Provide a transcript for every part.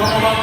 Yes.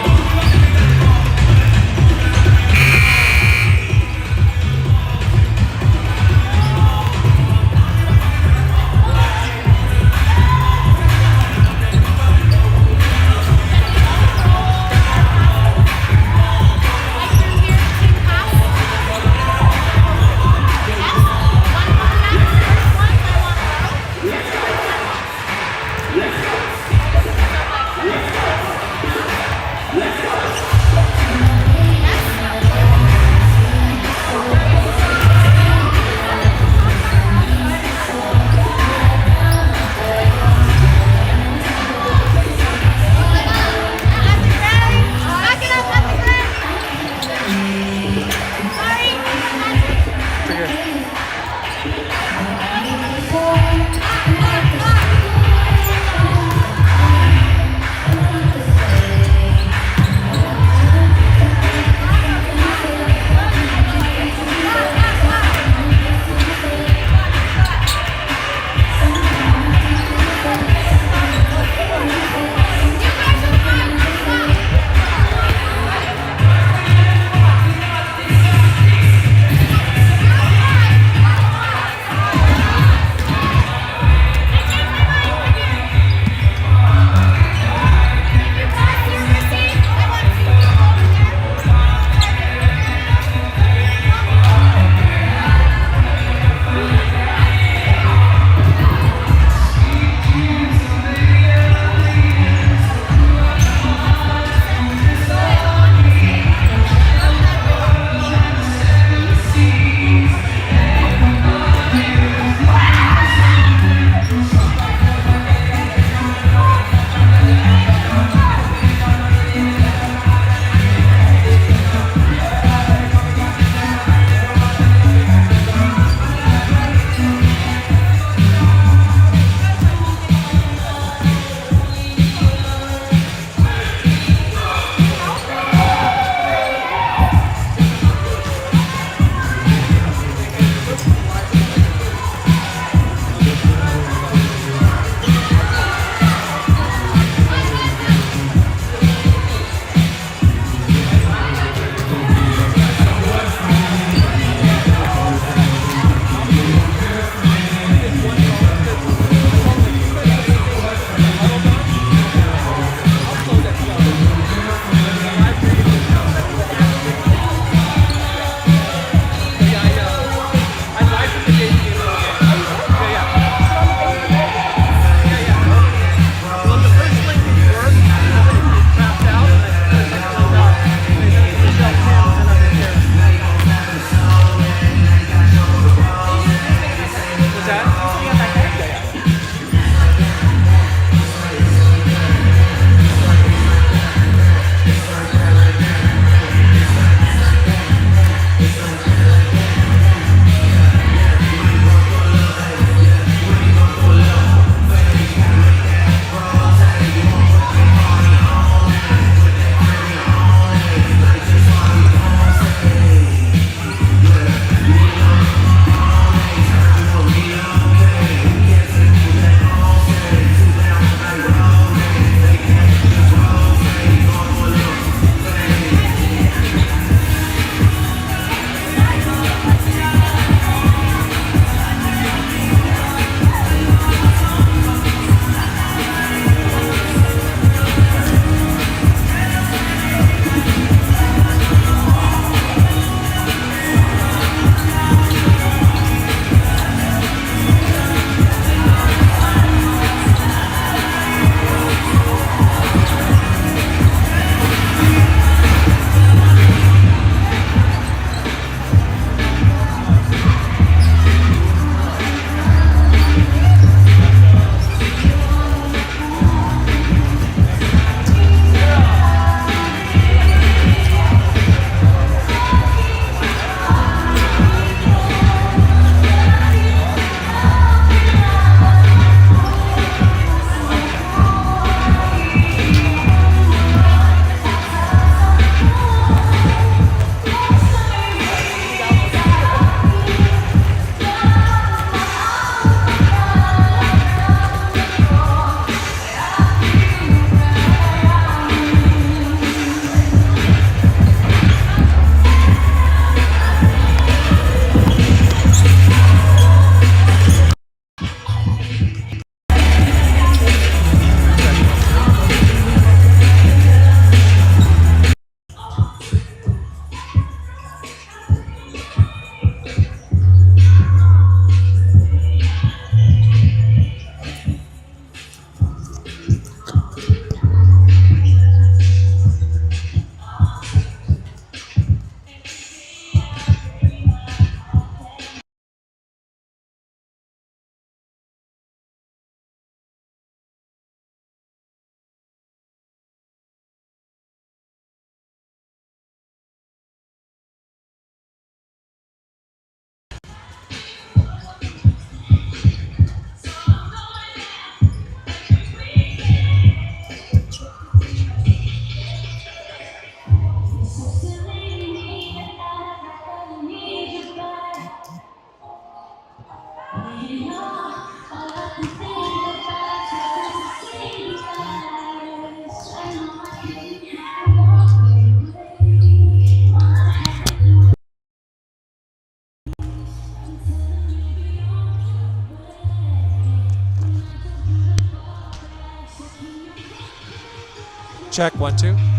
Check, 1, 2.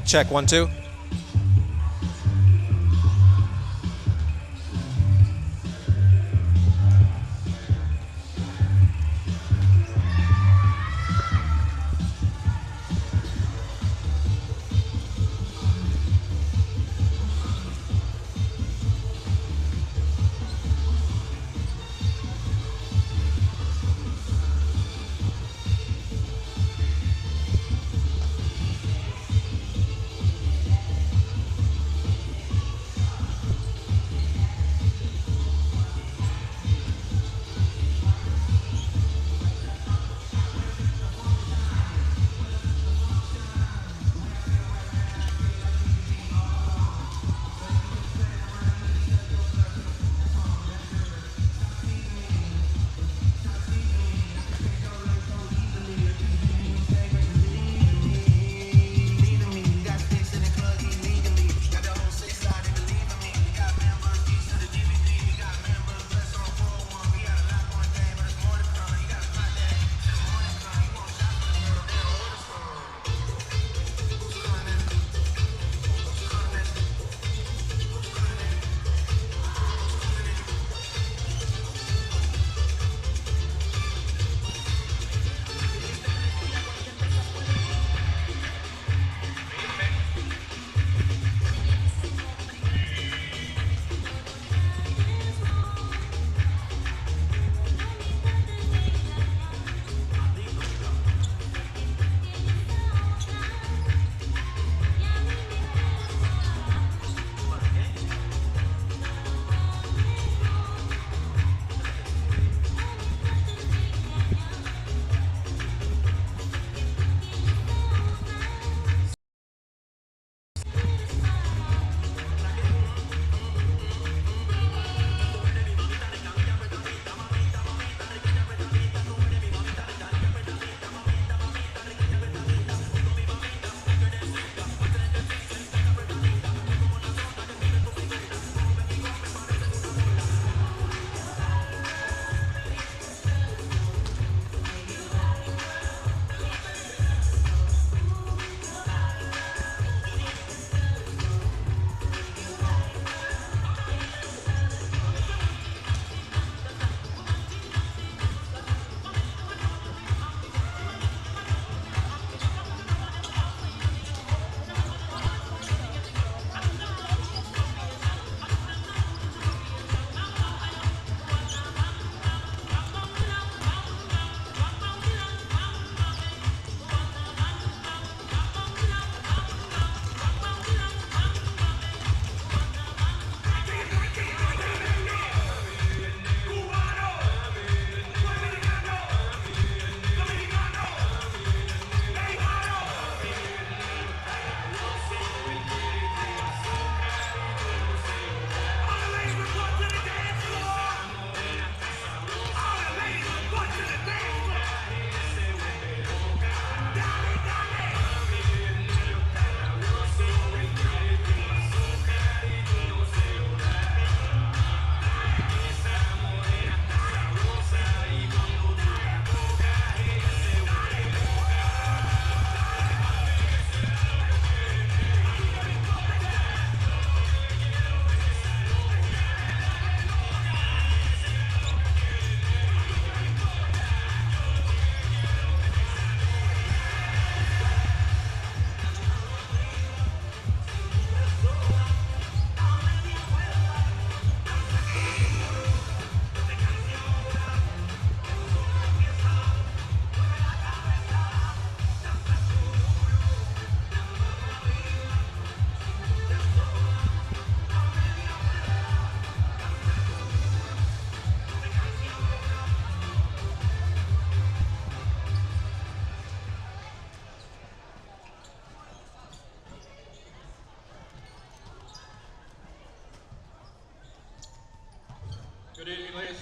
Check, 1, 2.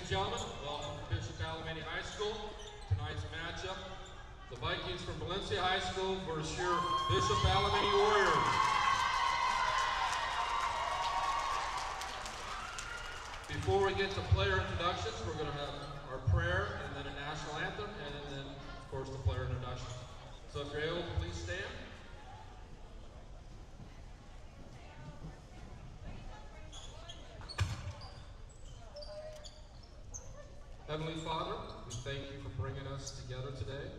and gentlemen, welcome to Bishop Alemany High School. Tonight's matchup, the Vikings from Valencia High School versus your Bishop Alemany Warriors. Before we get to player introductions, we're going to have our prayer and then a national anthem, and then, of course, the player introductions. So if you're able, please stand. Heavenly Father, we thank you for bringing us together today,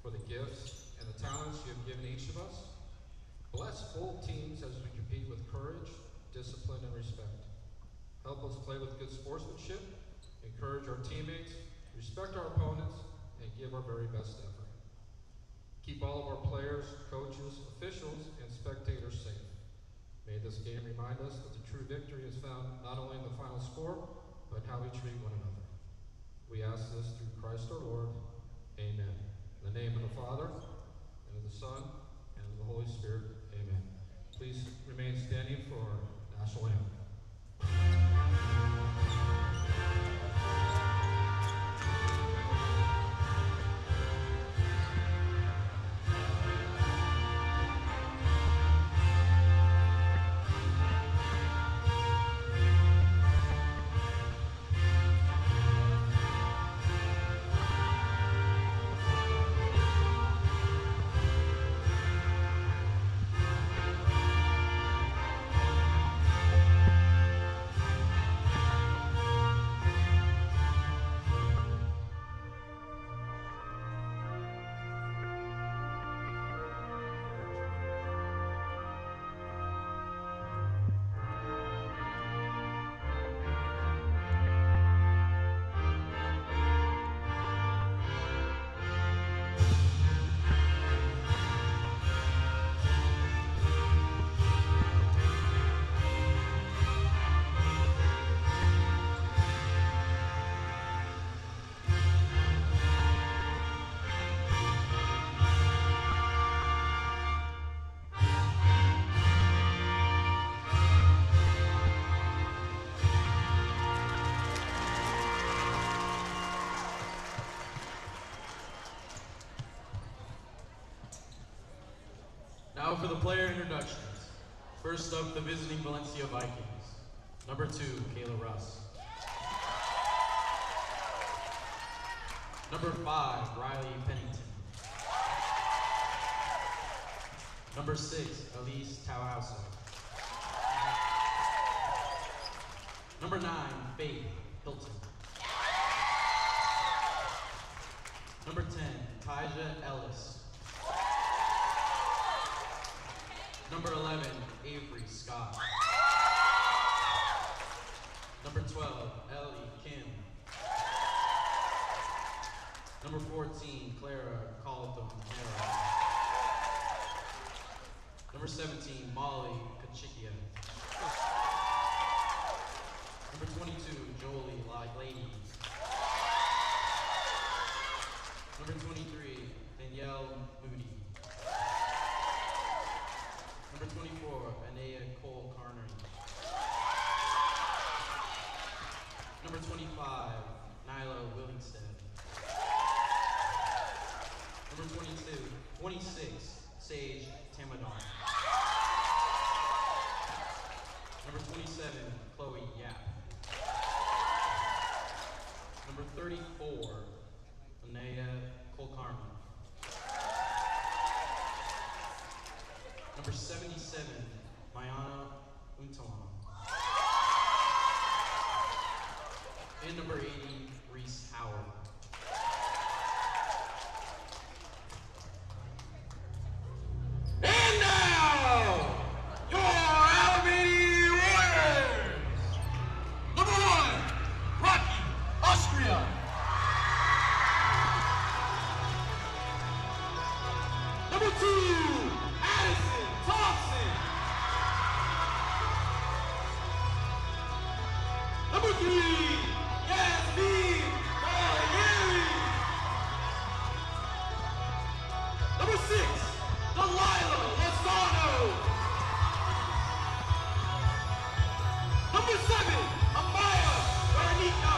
for the gifts and the talents you have given each of us. Bless both teams as we compete with courage, discipline, and respect. Help us play with good sportsmanship, encourage our teammates, respect our opponents, and give our very best effort. Keep all of our players, coaches, officials, and spectators safe. May this game remind us that the true victory is found not only in the final score, but how we treat one another. We ask this through Christ our Lord. Amen. In the name of the Father, and of the Son, and of the Holy Spirit. Amen. Please remain standing for our national anthem. Now for the player introductions. First up, the visiting Valencia Vikings. Number 2, Kayla Russ. Number 5, Riley Pennington. Number 6, Elise Tauhauser. Number 9, Faith Hilton. Number 10, Tyja Ellis. Number 11, Avery Scott. Number 12, Ellie Kim. Number 14, Clara Carlton Hera. Number 17, Molly Kachikia. Number 22, Jolie Lady. Number 23, Danielle Moody. Number 24, Anaya Cole Carney. Number 25, Nyla Willingstead. Number 26, Sage Tamadon. Number 27, Chloe Yap. Number 34, Anaya Colcarmi. Number 77, Mayana Untawan. And number 80, Reese Howard. And now, your Alemany Warriors! Number 1, Rocky, Austria. Number 2, Addison Thompson. Number 3, Yasmin Barrieri. Number 6, Delilah Lozano. Number 7, Amaya Bernica.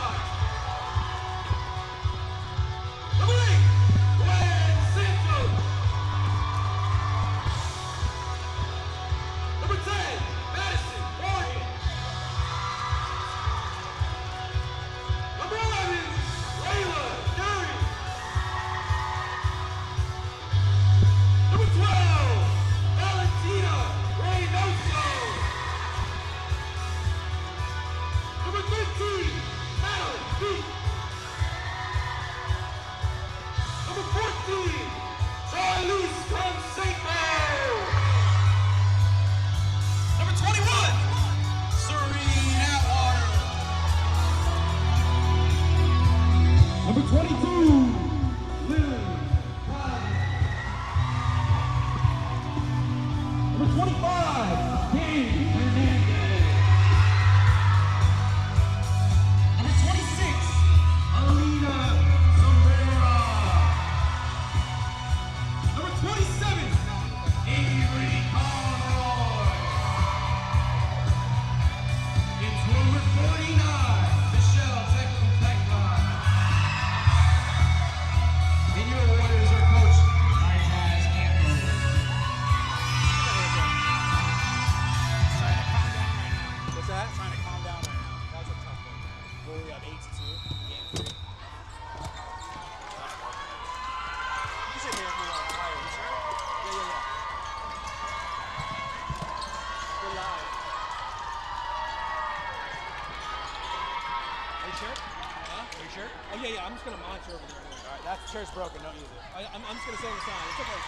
Yeah, I'm just going to monitor over there. All right, that chair's broken. Don't use it. I'm just going to say on the sign. It's okay.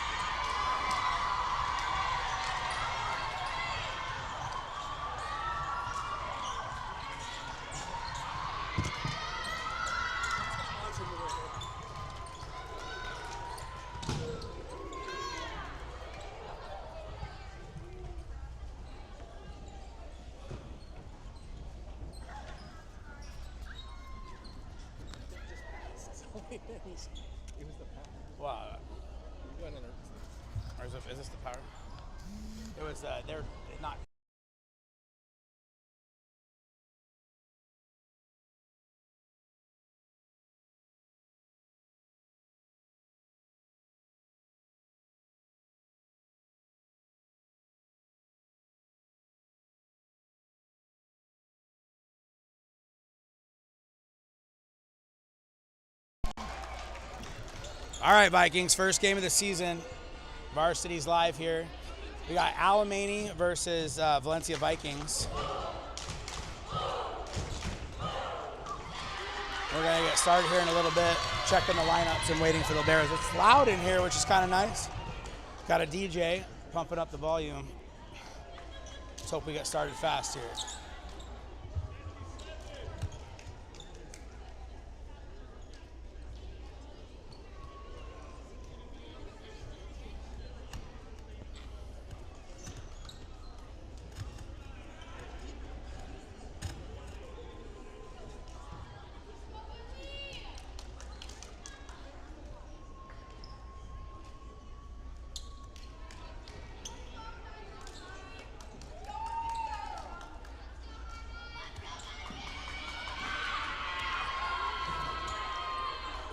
It was the power. Wow. Or is this the power? It was, they're not. All right, Vikings, first game of the season. Varsity's live here. We got Alemany versus Valencia Vikings. We're going to get started here in a little bit, checking the lineups and waiting for the Bears. It's loud in here, which is kind of nice. Got a DJ pumping up the volume. Let's hope we get started fast here.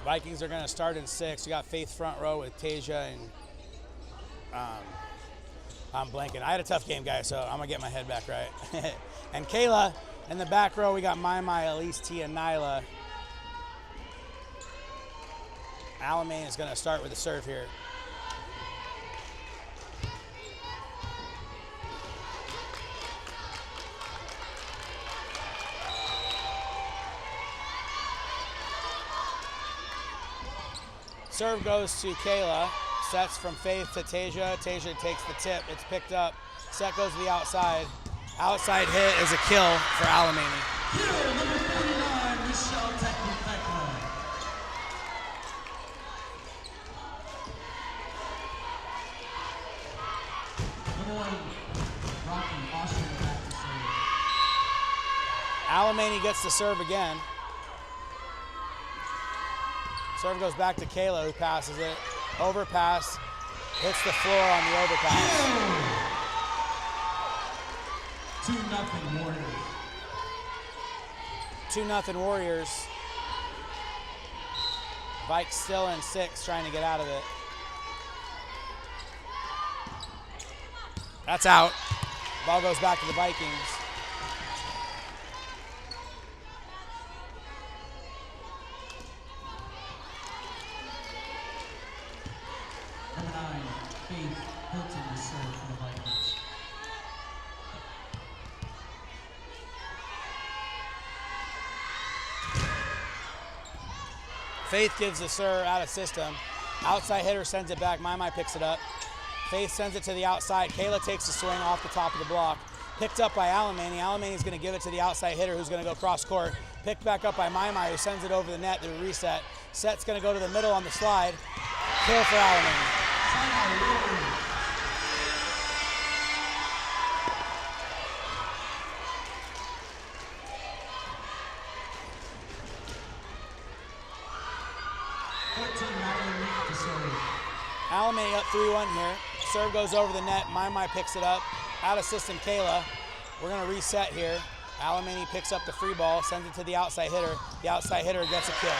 Vikings are going to start in 6. You got Faith front row with Tasia and I'm blanking. I had a tough game, guys, so I'm going to get my head back right. And Kayla in the back row, we got Mai, Elise, T, and Nyla. Alemany is going to start with the serve here. Serve goes to Kayla. Sets from Faith to Tasia. Tasia takes the tip. It's picked up. Set goes to the outside. Outside hit is a kill for Alemany. Kill number 49, Michelle Tekla. Number 1, Rocky Austrian back to serve. Alemany gets the serve again. Serve goes back to Kayla, who passes it. Overpass, hits the floor on the overpass. 2-0 Warriors. 2-0 Warriors. Vikes still in 6, trying to get out of it. That's out. Ball goes back to the Vikings. Number 9, Faith Hilton to serve for the Vikings. Faith gives the serve out of system. Outside hitter sends it back. My picks it up. Faith sends it to the outside. Kayla takes the swing off the top of the block. Picked up by Alemany. Alemany's going to give it to the outside hitter who's going to go cross court. Picked back up by My, who sends it over the net to reset. Set's going to go to the middle on the slide. Kill for Alemany. 14, Alemany to serve. Alemany up 3-1 here. Serve goes over the net. My picks it up. Out of system, Kayla. We're going to reset here. Alemany picks up the free ball, sends it to the outside hitter. The outside hitter gets a kill.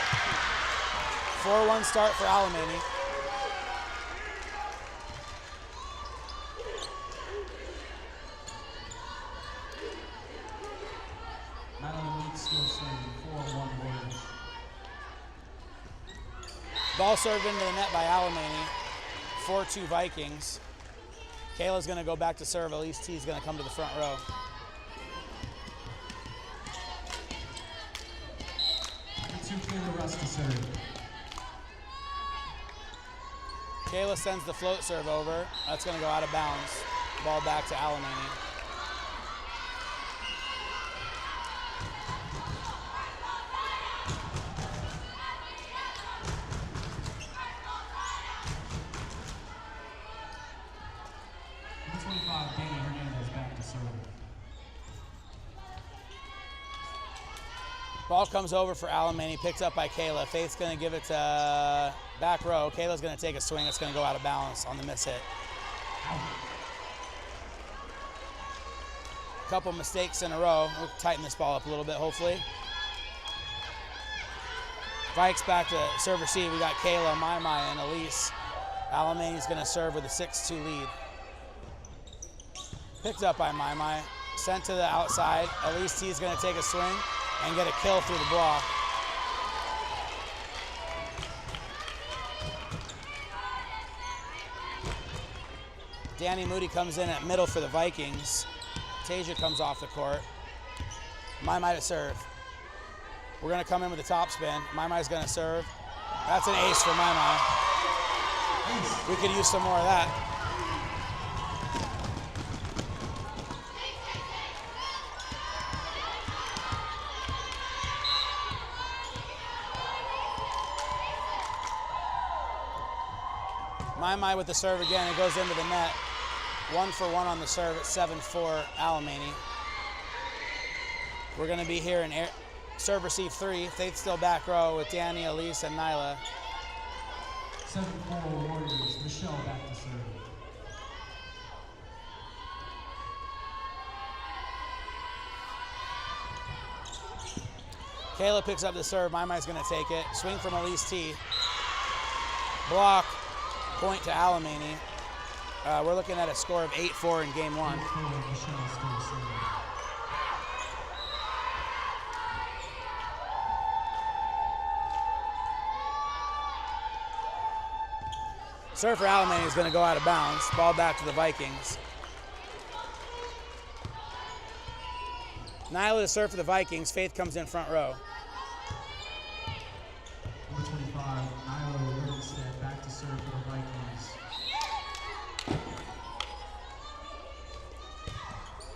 4-1 start for Alemany. Alemany still serving 4-1 Warriors. Ball served into the net by Alemany. 4-2 Vikings. Kayla's going to go back to serve. Elise T is going to come to the front row. Kayla Russ to serve. Kayla sends the float serve over. That's going to go out of bounds. Ball back to Alemany. Number 25, Danny Hernandez back to serve. Ball comes over for Alemany, picked up by Kayla. Faith's going to give it to back row. Kayla's going to take a swing. It's going to go out of balance on the miss hit. Couple mistakes in a row. We'll tighten this ball up a little bit, hopefully. Vikes back to serve receive. We got Kayla, My, and Elise. Alemany's going to serve with a 6-2 lead. Picked up by My. Sent to the outside. Elise T is going to take a swing and get a kill through the block. Danny Moody comes in at middle for the Vikings. Tasia comes off the court. My to serve. We're going to come in with a top spin. My is going to serve. That's an ace for My. We could use some more of that. My with the serve again. It goes into the net. 1-for-1 on the serve at 7-4 Alemany. We're going to be here in serve receive 3. Faith still back row with Danny, Elise, and Nyla. 7-4 Warriors. Michelle back to serve. Kayla picks up the serve. Mai's going to take it. Swing from Elise T. Block. Point to Alemany. We're looking at a score of 8-4 in game 1. Serve for Alemany is going to go out of bounds. Ball back to the Vikings. Nyla to serve for the Vikings. Faith comes in front row. Number 25, Nyla Livingston back to serve for the Vikings.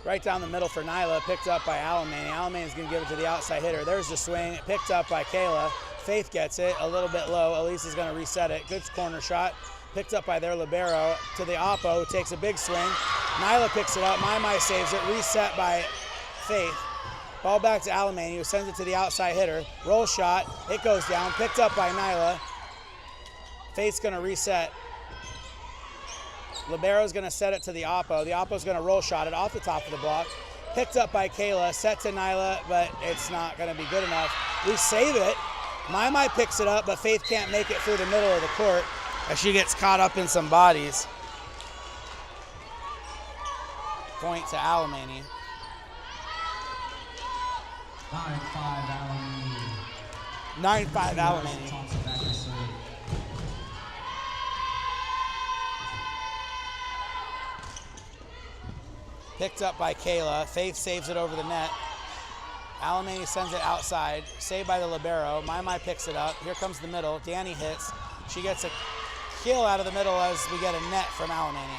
Right down the middle for Nyla, picked up by Alemany. Alemany is going to give it to the outside hitter. There's the swing, picked up by Kayla. Faith gets it, a little bit low. Elise is going to reset it. Good corner shot, picked up by their libero. To the oppo, who takes a big swing. Nyla picks it up, My saves it, reset by Faith. Ball back to Alemany, who sends it to the outside hitter. Roll shot, it goes down, picked up by Nyla. Faith's going to reset. Libero's going to set it to the oppo. The oppo's going to roll shot it off the top of the block. Picked up by Kayla, set to Nyla, but it's not going to be good enough. We save it. My picks it up, but Faith can't make it through the middle of the court as she gets caught up in some bodies. Point to Alemany. 9-5 Alemany. 9-5 Alemany. Thompson back to serve. Picked up by Kayla. Faith saves it over the net. Alemany sends it outside, saved by the libero. Mai picks it up. Here comes the middle. Danny hits. She gets a kill out of the middle as we get a net from Alemany.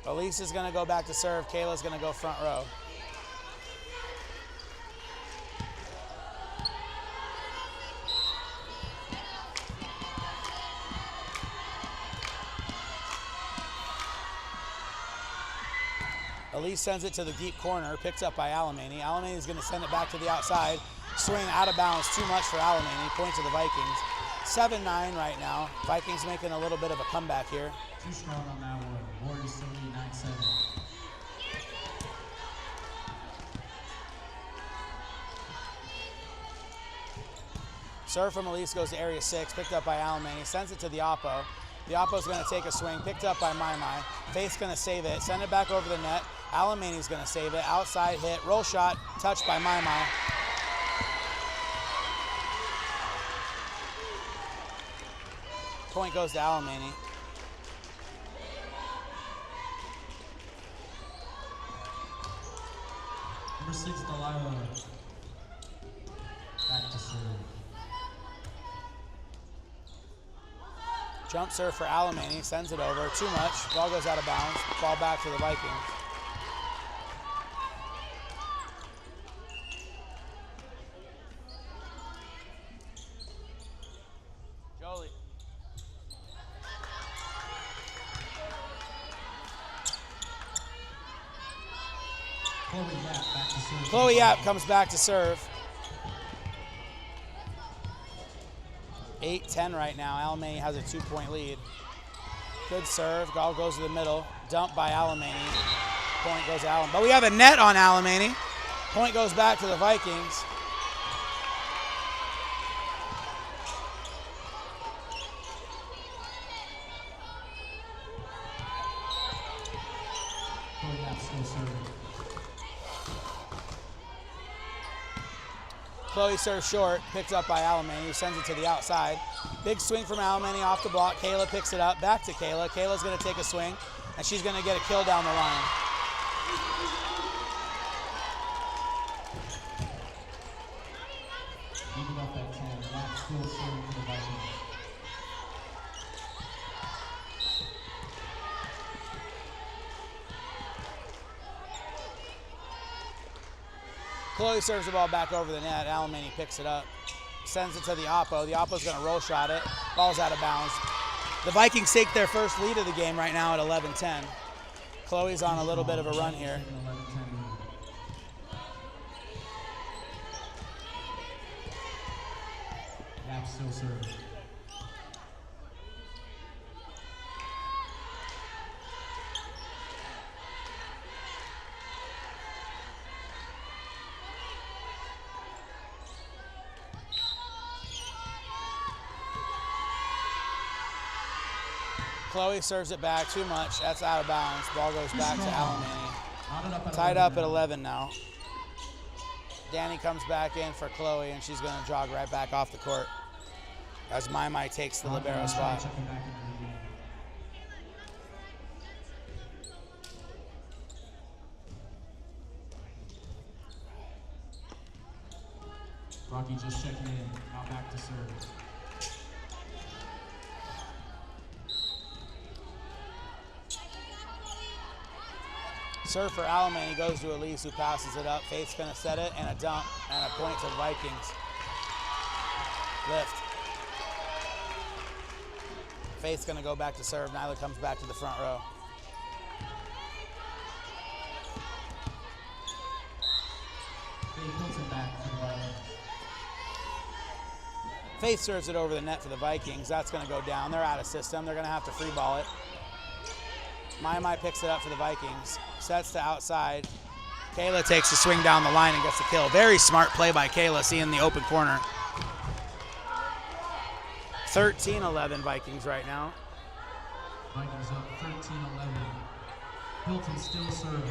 Elise is going to go back to serve. Kayla's going to go front row. Elise sends it to the deep corner, picked up by Alemany. Alemany is going to send it back to the outside. Swing out of bounds, too much for Alemany. Point to the Vikings. 7-9 right now. Vikings making a little bit of a comeback here. Too strong on that one. Warriors still lead 9-7. Serve from Elise goes to area 6, picked up by Alemany. Sends it to the Oppo. The Oppo's going to take a swing, picked up by Mai. Faith's going to save it, send it back over the net. Alemany's going to save it. Outside hit, roll shot, touched by Mai. Point goes to Alemany. Number 6, Delilah. Back to serve. Jump serve for Alemany, sends it over, too much. Ball goes out of bounds, ball back to the Vikings. Jolie. Chloe Yap back to serve. Chloe Yap comes back to serve. 8-10 right now. Alemany has a 2-point lead. Good serve. Ball goes to the middle. Dump by Alemany. Point goes to Alemany. But we have a net on Alemany. Point goes back to the Vikings. Chloe Yap still serving. Chloe serves short, picked up by Alemany, who sends it to the outside. Big swing from Alemany off the block. Kayla picks it up, back to Kayla. Kayla's going to take a swing, and she's going to get a kill down the line. Even up that 10. Yap still serving for the Vikings. Chloe serves the ball back over the net. Alemany picks it up, sends it to the Oppo. The Oppo's going to roll shot it. Ball's out of bounds. The Vikings take their first lead of the game right now at 11-10. Chloe's on a little bit of a run here. Yap still serving. Chloe serves it back, too much. That's out of bounds. Ball goes back to Alemany. Tied Tied up at 11 now. Danny comes back in for Chloe, and she's going to jog right back off the court as Mai takes the libero spot. Checking back into the game. Rocky just checking in. Now back to serve. Serve for Alemany goes to Elise, who passes it up. Faith's going to set it, and a dump, and a point to the Vikings. Lift. Faith's going to go back to serve. Nyla comes back to the front row. Faith Hilton back for the Vikings. Faith serves it over the net for the Vikings. That's going to go down. They're out of system. They're going to have to free ball it. Mai picks it up for the Vikings. Sets to outside. Kayla takes a swing down the line and gets a kill. Very smart play by Kayla, seeing the open corner. 13-11 Vikings right now. Vikings up 13-11. Hilton still serving.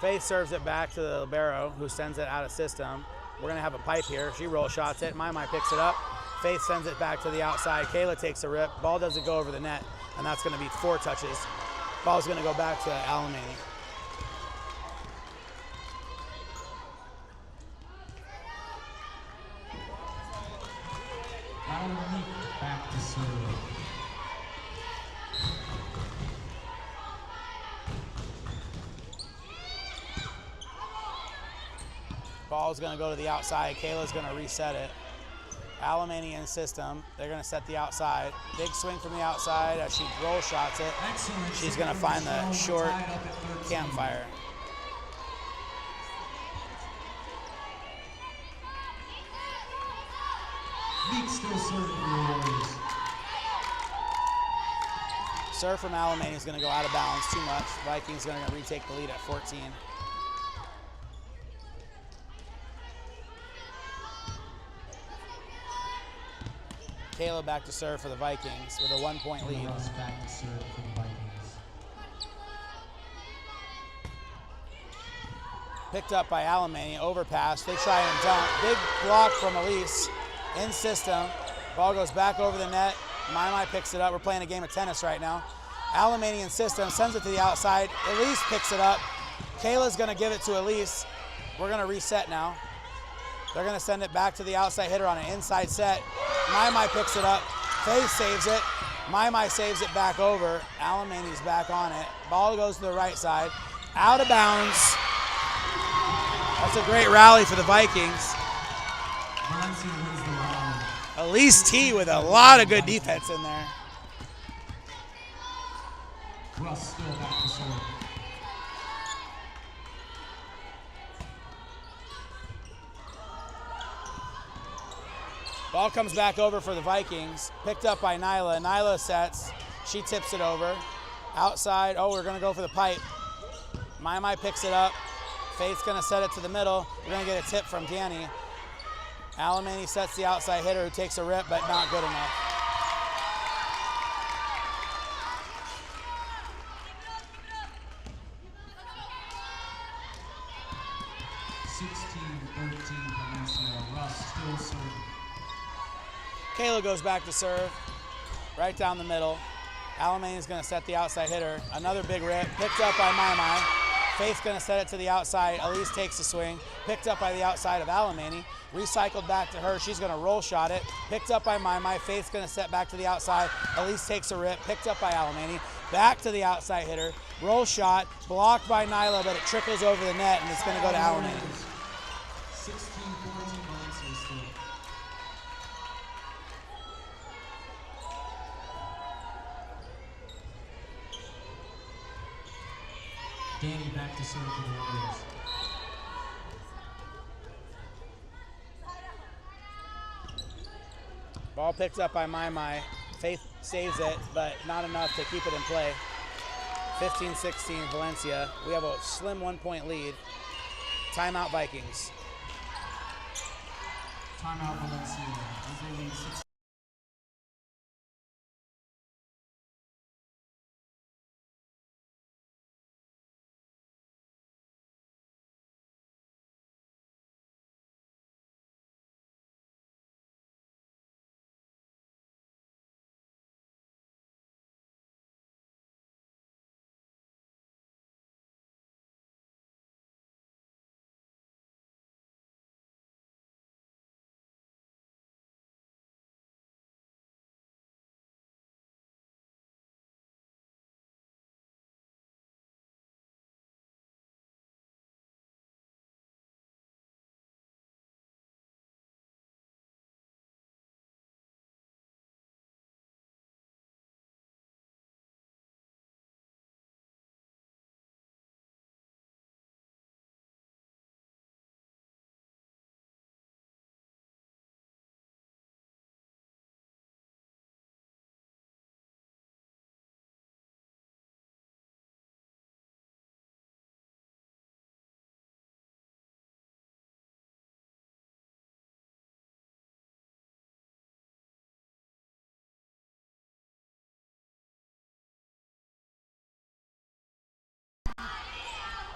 Faith serves it back to the libero, who sends it out of system. We're going to have a pipe here. She roll shots it. Mai picks it up. Faith sends it back to the outside. Kayla takes a rip. Ball doesn't go over the net, and that's going to be 4 touches. Ball's going to go back to Alemany. Alemany back to serve. Ball's going to go to the outside. Kayla's going to reset it. Alemany in system. They're going to set the outside. Big swing from the outside as she roll shots it. Excellent. She's going to find the short campfire. Meek still serving for the Warriors. Serve from Alemany is going to go out of bounds too much. Vikings going to retake the lead at 14. Kayla back to serve for the Vikings with a 1-point lead. Russ back to serve for the Vikings. Picked up by Alemany, overpass. They try and dunk. Big block from Elise in system. Ball goes back over the net. Mai picks it up. We're playing a game of tennis right now. Alemany in system, sends it to the outside. Elise picks it up. Kayla's going to give it to Elise. We're going to reset now. They're going to send it back to the outside hitter on an inside set. Mai picks it up. Faith saves it. Mai saves it back over. Alemany's back on it. Ball goes to the right side. Out of bounds. That's a great rally for the Vikings. Valencia wins the round. Elise T with a lot of good defense in there. Russ still back to serve. Ball comes back over for the Vikings. Picked up by Nyla. Nyla sets. She tips it over. Outside. Oh, we're going to go for the pipe. Mai picks it up. Faith's going to set it to the middle. We're going to get a tip from Danny. Alemany sets the outside hitter who takes a rip, but not good enough. Valencia. Russ still serving. Kayla goes back to serve. Right down the middle. Alemany is going to set the outside hitter. Another big rip. Picked up by Mai. Faith's going to set it to the outside. Elise takes the swing. Picked up by the outside of Alemany. Recycled back to her. She's going to roll shot it. Picked up by Mai. Faith's going to set back to the outside. Elise takes a rip. Picked up by Alemany. Back to the outside hitter. Roll shot. Blocked by Nyla, but it trickles over the net, and it's going to go to Alemany. 16-14 Valencia still. Danny back to serve for the Warriors. Ball picked up by Mai. Faith saves it, but not enough to keep it in play. 15-16 Valencia. We have a slim 1-point lead. Timeout Vikings. Timeout Valencia. As they lead 16.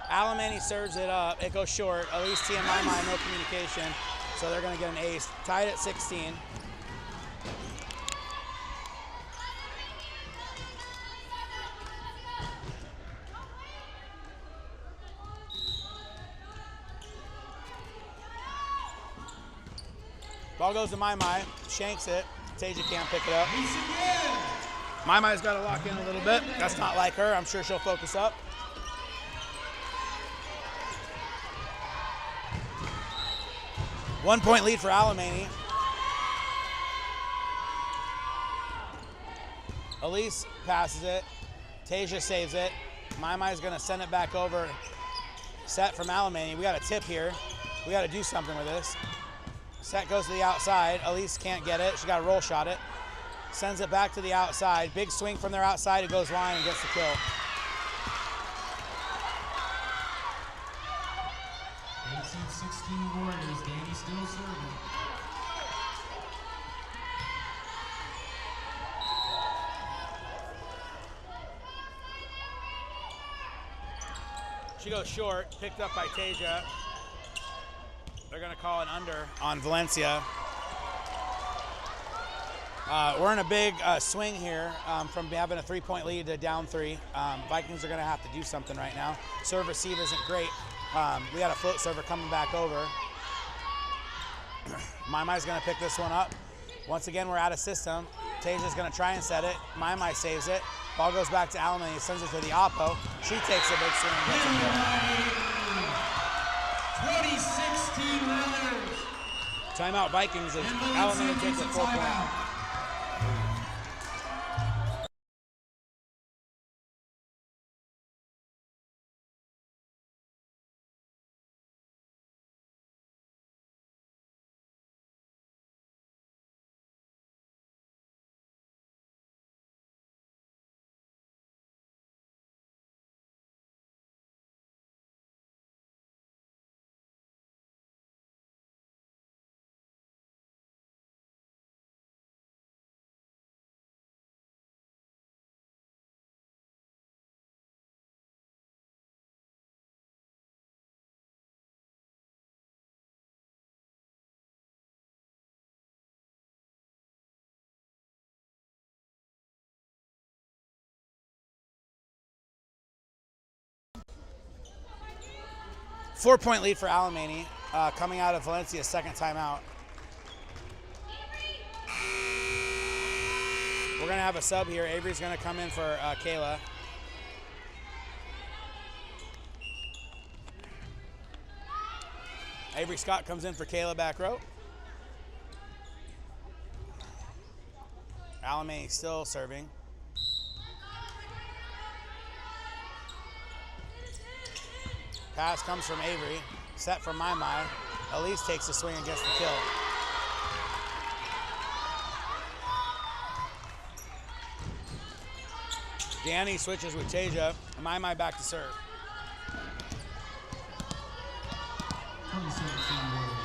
Alemany serves it up. It goes short. Elise T and Mai, no communication. So they're going to get an ace. Tied at 16. Ball goes to Mai, shanks it. Tasia can't pick it up. Mai's got to lock in a little bit. That's not like her. I'm sure she'll focus up. One-point lead for Alemany. Elise passes it. Tasia saves it. Mai's going to send it back over. Set from Alemany. We got a tip here. We got to do something with this. Set goes to the outside. Elise can't get it. She got to roll shot it. Sends it back to the outside. Big swing from their outside. It goes line and gets the kill. 18-16 Warriors. Danny still serving. She goes short, picked up by Tasia. They're going to call an under on Valencia. We're in a big swing here from having a 3-point lead to down 3. Vikings are going to have to do something right now. Serve receive isn't great. We had a float server coming back over. Mai's going to pick this one up. Once again, we're out of system. Tasia's going to try and set it. Mai saves it. Ball goes back to Alemany. He sends it to the oppo. She takes a big swing and gets it. 2016 Warriors. Timeout Vikings as Alemany takes a 4-point. Four-point lead for Alemany coming out of Valencia's second timeout. We're going to have a sub here. Avery's going to come in for Kayla. Avery Scott comes in for Kayla back row. Alemany still serving. Pass comes from Avery. Set from Mai. Elise takes a swing and gets the kill. Danny switches with Tasia. Mai back to serve. 2017 Warriors.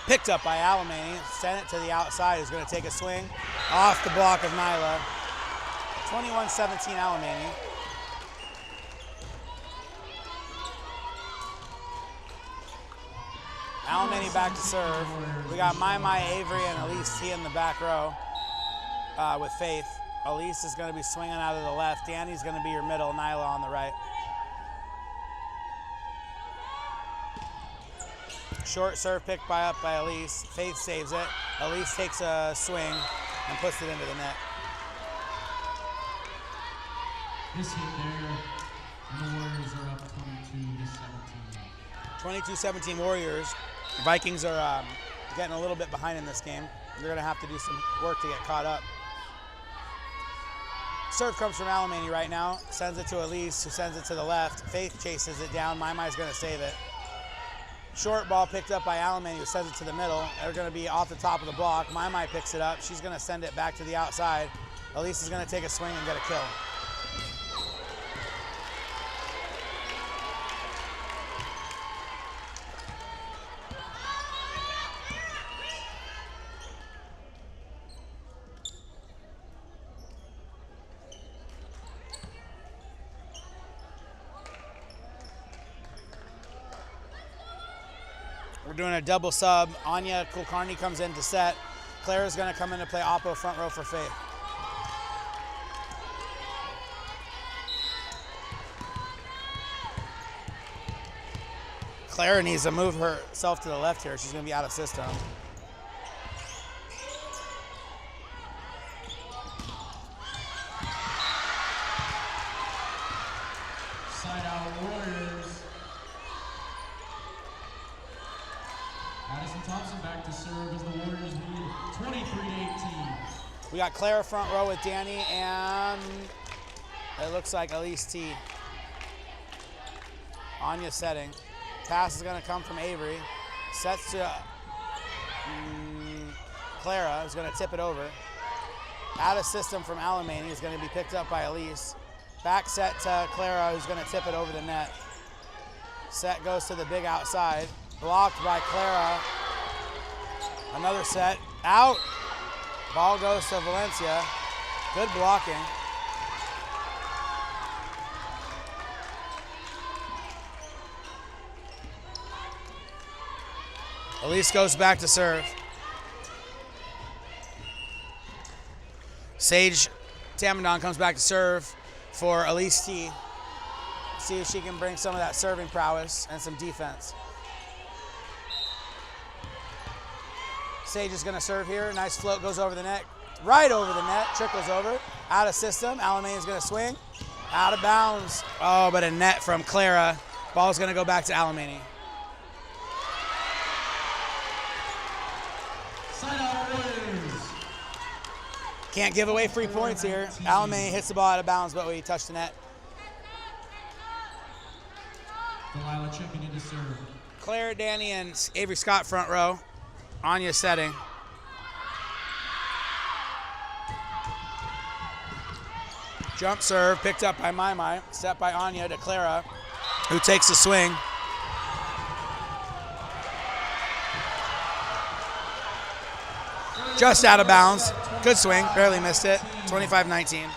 Picked up by Alemany, sent it to the outside, is going to take a swing off the block of Nyla. 21-17 Alemany. Alemany back to serve. We got Mai, Avery, and Elise T in the back row with Faith. Elise is going to be swinging out of the left. Danny's going to be your middle, Nyla on the right. Short serve picked up by Elise. Faith saves it. Elise takes a swing and puts it into the net. This hit there, and the Warriors are up 22-17. 22-17 Warriors. The Vikings are getting a little bit behind in this game. They're going to have to do some work to get caught up. Serve comes from Alemany right now. Sends it to Elise, who sends it to the left. Faith chases it down. Mai's going to save it. Short ball picked up by Alemany, who sends it to the middle. They're going to be off the top of the block. Mai picks it up. She's going to send it back to the outside. Elise is going to take a swing and get a kill. We're doing a double sub. Anya Kulkarni comes in to set. Claire's going to come in to play oppo front row for Faith. Clara needs to move herself to the left here. She's going to be out of system. Side out Warriors. Addison Thompson back to serve as the Warriors lead 23-18. We got Clara front row with Danny, and it looks like Elise T. Anya setting. Pass is going to come from Avery. Sets to Clara, who's going to tip it over. Out of system from Alemany is going to be picked up by Elise. Back set to Clara, who's going to tip it over the net. Set goes to the big outside. Blocked by Clara. Another set. Out. Ball goes to Valencia. Good blocking. Elise goes back to serve. Sage Tamandon comes back to serve for Elise T. See if she can bring some of that serving prowess and some defense. Sage is going to serve here. Nice float, goes over the net. Right over the net, trickles over. Out of system. Alemany is going to swing. Out of bounds. Oh, but a net from Clara. Ball's going to go back to Alemany. Can't give away free points here. Alemany hits the ball out of bounds, but we touched the net. Delilah checking into serve. Claire, Danny, and Avery Scott front row. Anya setting. Jump serve picked up by Mai. Set by Anya to Clara, who takes the swing. Just out of bounds. Good swing, barely missed it. 25-19.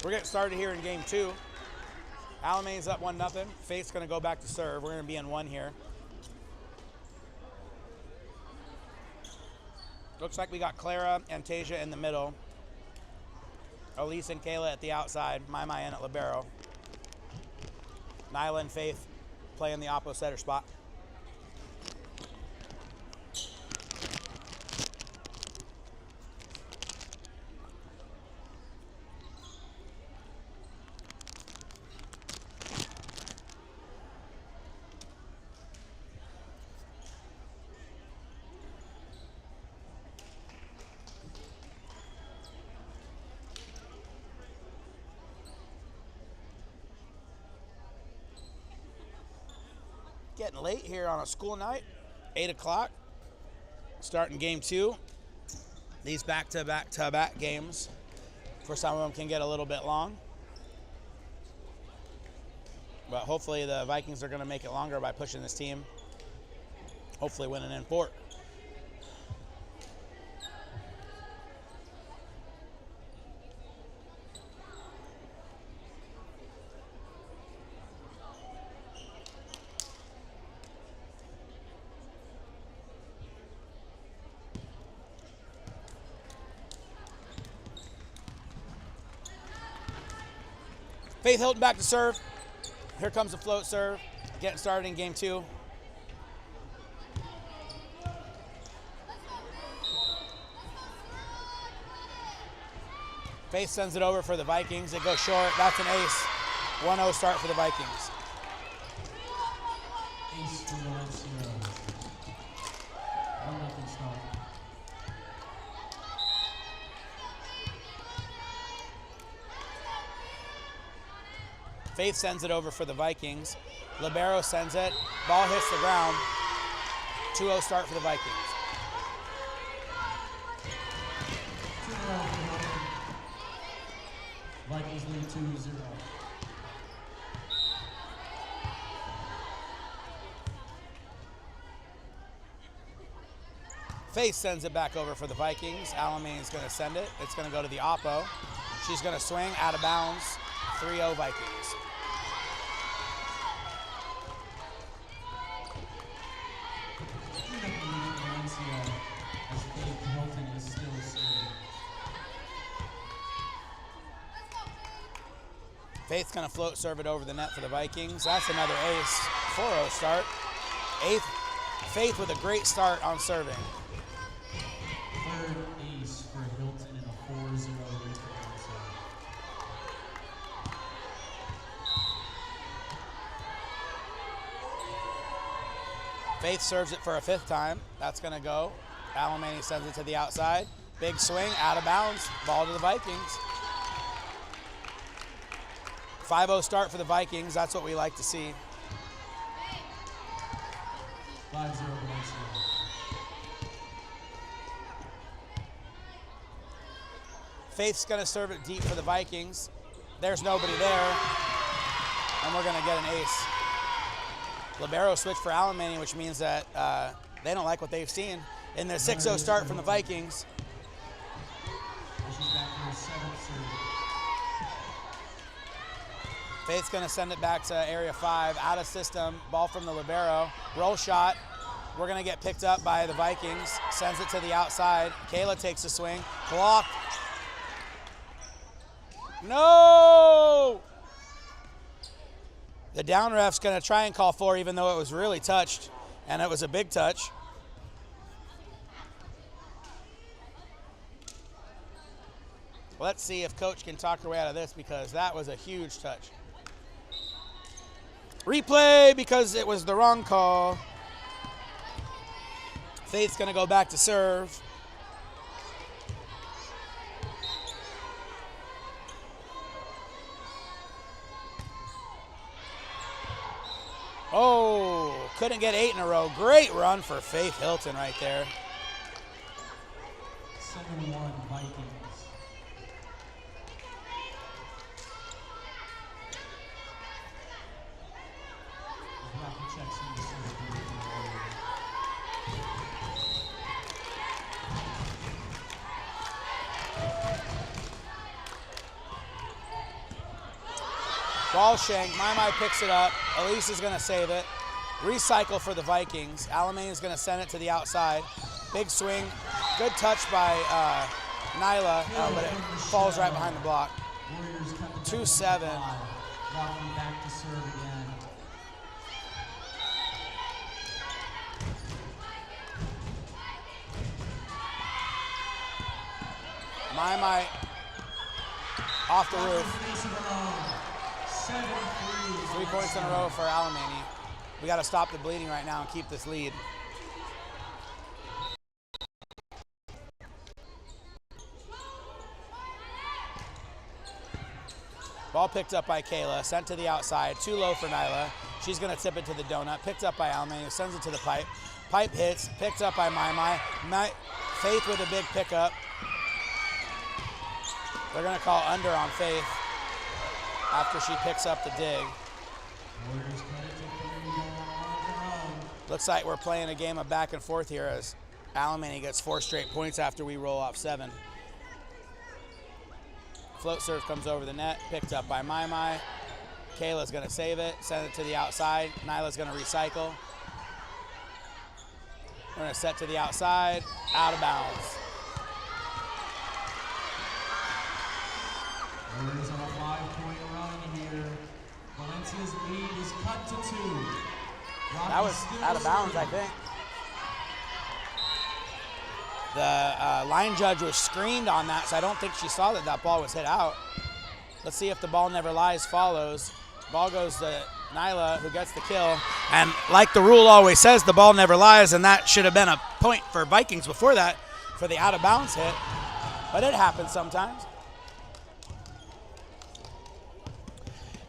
We're getting started here in game 2. Alemany's up 1-0. Faith's going to go back to serve. We're going to be in 1 here. Looks like we got Clara and Tasia in the middle. Elise and Kayla at the outside. Mai in at libero. Nyla and Faith playing the oppo setter spot. Getting late here on a school night, 8 o'clock, starting game 2. These back-to-back games, for some of them, can get a little bit long. But hopefully the Vikings are going to make it longer by pushing this team, hopefully winning in 4. Faith Hilton back to serve. Here comes the float serve. Getting started in game 2. Faith sends it over for the Vikings. It goes short. That's an ace. 1-0 start for the Vikings. Ace for Valencia. 1-0 start. Faith sends it over for the Vikings. Libero sends it. Ball hits the ground. 2-0 start for the Vikings. 2-0. Vikings lead 2-0. Faith sends it back over for the Vikings. Alemany is going to send it. It's going to go to the oppo. She's going to swing out of bounds. 3-0 Vikings. Valencia, as Faith Hilton is still serving. Faith's going to float serve it over the net for the Vikings. That's another ace. 4-0 start. Faith with a great start on serving. Third ace for Hilton in a 4-0 lead for Valencia. Faith serves it for a 5th time. That's going to go. Alemany sends it to the outside. Big swing, out of bounds. Ball to the Vikings. 5-0 start for the Vikings. That's what we like to see. 5-0 Valencia. Faith's going to serve it deep for the Vikings. There's nobody there. And we're going to get an ace. Libero switch for Alemany, which means that they don't like what they've seen in the 6-0 start from the Vikings. She's back for her 7th serve. Faith's going to send it back to area 5, out of system. Ball from the libero. Roll shot. We're going to get picked up by the Vikings. Sends it to the outside. Kayla takes a swing. Blocked. No! The down ref's going to try and call 4, even though it was really touched, and it was a big touch. Let's see if Coach can talk her way out of this, because that was a huge touch. Replay, because it was the wrong call. Faith's going to go back to serve. Oh, couldn't get 8 in a row. Great run for Faith Hilton right there. 7-1 Vikings. We'll have to check some of the service from the Warriors. Ball shank. My picks it up. Elise is going to save it. Recycle for the Vikings. Alemany is going to send it to the outside. Big swing. Good touch by Nyla, but it falls right behind the block. 2-7. Walking back to serve again. My off the roof. 3 points in a row for Alemany. We got to stop the bleeding right now and keep this lead. Ball picked up by Kayla, sent to the outside, too low for Nyla. She's going to tip it to the donut, picked up by Alemany, sends it to the pipe. Pipe hits, picked up by Faith with a big pickup. They're going to call under on Faith after she picks up the dig. Looks like we're playing a game of back and forth here as Alemany gets 4 straight points after we roll off 7. Float serve comes over the net, picked up by Mai. Kayla's going to save it, send it to the outside. Nyla's going to recycle. We're going to set to the outside, out of bounds. Warriors on a 5-point run here. Valencia's lead is cut to 2. That was out of bounds, I think. The line judge was screened on that, so I don't think she saw that that ball was hit out. Let's see if the ball never lies follows. Ball goes to Nyla, who gets the kill. And like the rule always says, the ball never lies, and that should have been a point for Vikings before that for the out of bounds hit. But it happens sometimes.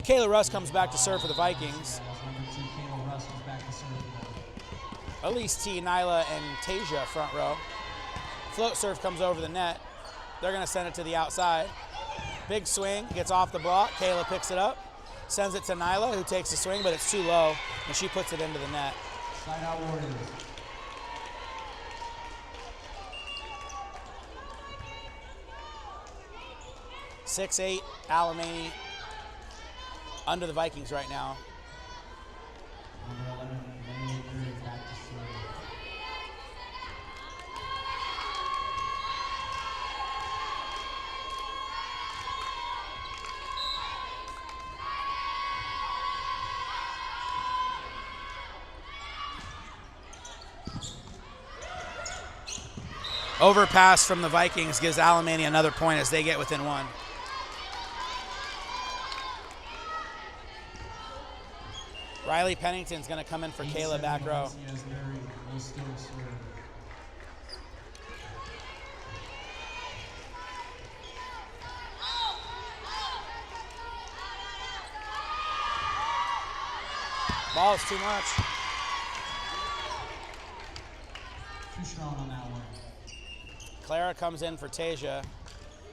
Kayla Russ comes back to serve for the Vikings. Elise T, Nyla, and Tasia front row. Float serve comes over the net. They're going to send it to the outside. Big swing, gets off the block. Kayla picks it up, sends it to Nyla, who takes the swing, but it's too low, and she puts it into the net. Side out Warriors. (6-8) Alemany under the Vikings right now. Number 11, back to serve. Overpass from the Vikings gives Alemany another point as they get within 1. Riley Pennington's going to come in for Kayla back row. Ball's too much. Too strong on that one. Clara comes in for Tasia.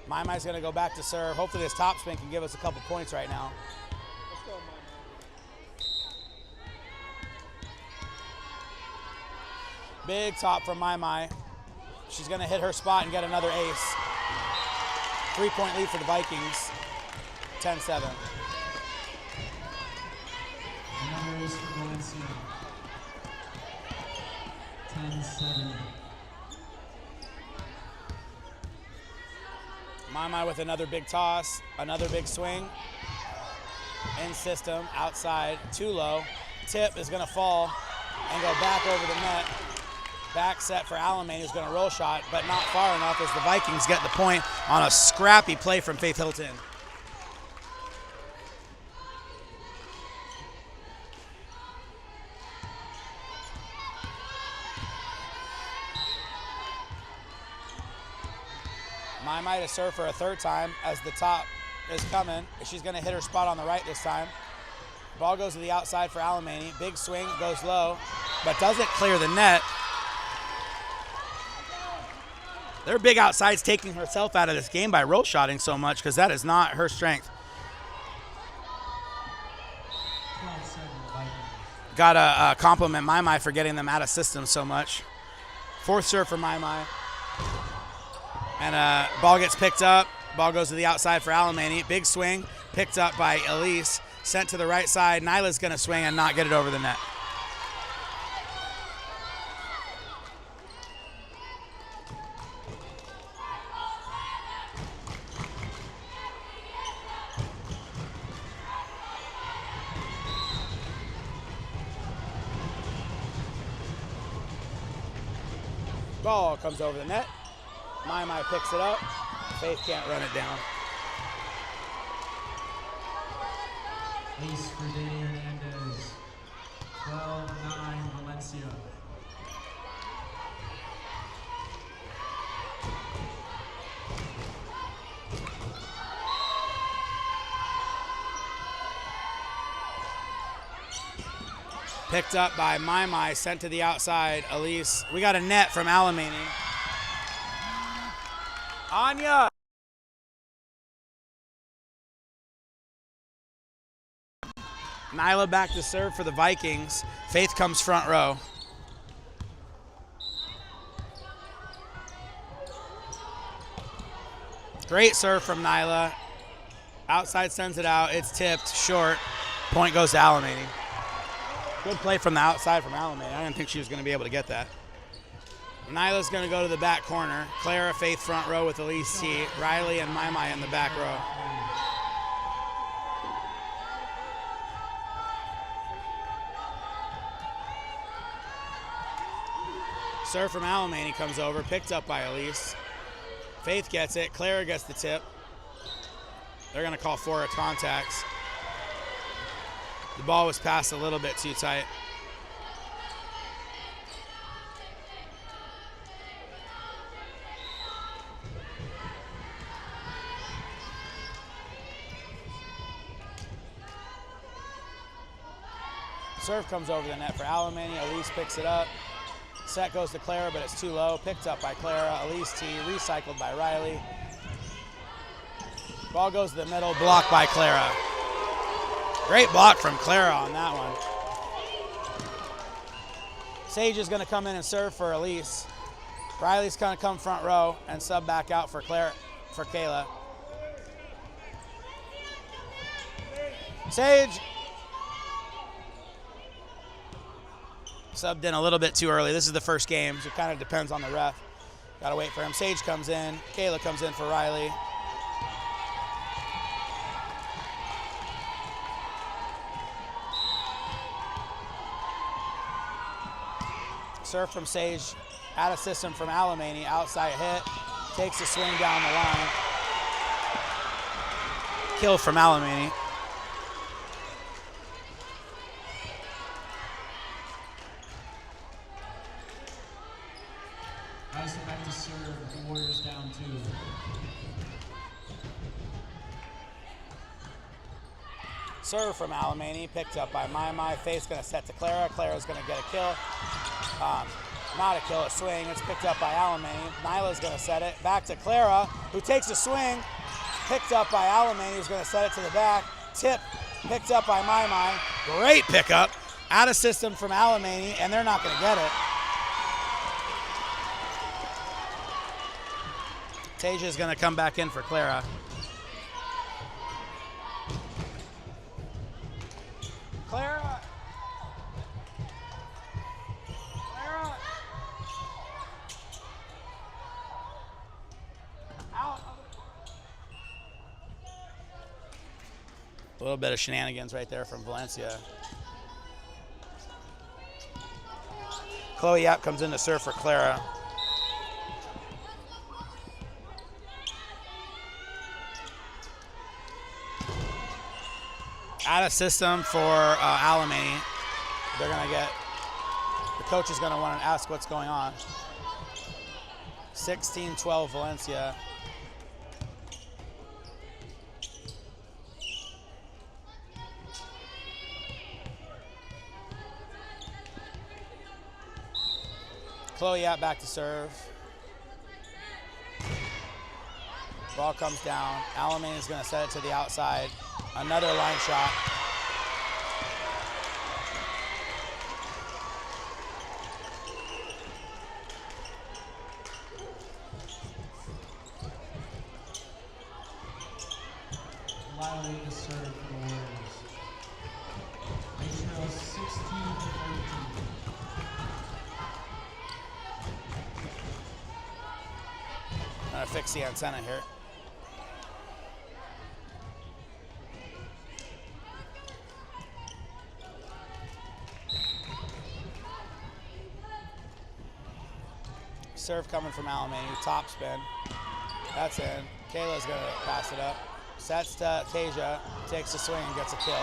Mai's going to go back to serve. Hopefully this top spin can give us a couple points right now. Let's go, Mai. Big top from Mai. She's going to hit her spot and get another ace. 3-point lead for the Vikings. 10-7. Another ace for Valencia. 10-7. Mai with another big toss, another big swing. In system, outside, too low. Tip is going to fall and go back over the net. Back set for Alemany, who's going to roll shot, but not far enough as the Vikings get the point on a scrappy play from Faith Hilton. Mai to serve for a third time as the top is coming. She's going to hit her spot on the right this time. Ball goes to the outside for Alemany. Big swing, goes low, but doesn't clear the net. Their big outside's taking herself out of this game by roll shotting so much because that is not her strength. Got to compliment Mai for getting them out of system so much. Fourth serve for Mai. And ball gets picked up. Ball goes to the outside for Alemany. Big swing, picked up by Elise. Sent to the right side. Nyla's going to swing and not get it over the net. Ball comes over the net. My picks it up. Faith can't run it down. Ace for Danny Hernandez. 12-9 Valencia. Picked up by My, sent to the outside. Elise, we got a net from Alemany. Anya. Nyla back to serve for the Vikings. Faith comes front row. Great serve from Nyla. Outside sends it out. It's tipped, short. Point goes to Alemany. Good play from the outside from Alemany. I didn't think she was going to be able to get that. Nyla's going to go to the back corner. Clara, Faith front row with Elise T. Riley and My in the back row. Serve from Alemany comes over, picked up by Elise. Faith gets it. Clara gets the tip. They're going to call for contacts. The ball was passed a little bit too tight. Serve comes over the net for Alemany. Elise picks it up. Set goes to Clara, but it's too low. Picked up by Clara. Elise T. Recycled by Riley. Ball goes to the middle. Blocked by Clara. Great block from Clara on that one. Sage is going to come in and serve for Elise. Riley's going to come front row and sub back out for Kayla. Sage. Subbed in a little bit too early. This is the first game, so it kind of depends on the ref. Got to wait for him. Sage comes in. Kayla comes in for Riley. Serve from Sage, out of system from Alemany, outside hit, takes a swing down the line. Kill from Alemany. Addison back to serve, the Warriors down 2. Serve from Alemany, picked up by My. Faith's going to set to Clara. Clara's going to get a kill. Not a kill, a swing. It's picked up by Alemany. Nyla's going to set it. Back to Clara, who takes a swing. Picked up by Alemany, who's going to set it to the back. Tip, picked up by My. Great pickup. Out of system from Alemany, and they're not going to get it. Tasia's going to come back in for Clara. Clara. A little bit of shenanigans right there from Valencia. Chloe Yap comes in to serve for Clara. Out of system for Alemany. They're going to get, the coach is going to want to ask what's going on. 16-12 Valencia. Chloe Yap back to serve. Ball comes down. Alemany is going to set it to the outside. Another line shot. Riley to serve for the Warriors. fix the antenna here. Serve coming from Alemany, top spin. That's in. Kayla's gonna pass it up. Sets to Tasia, takes a swing and gets a kill.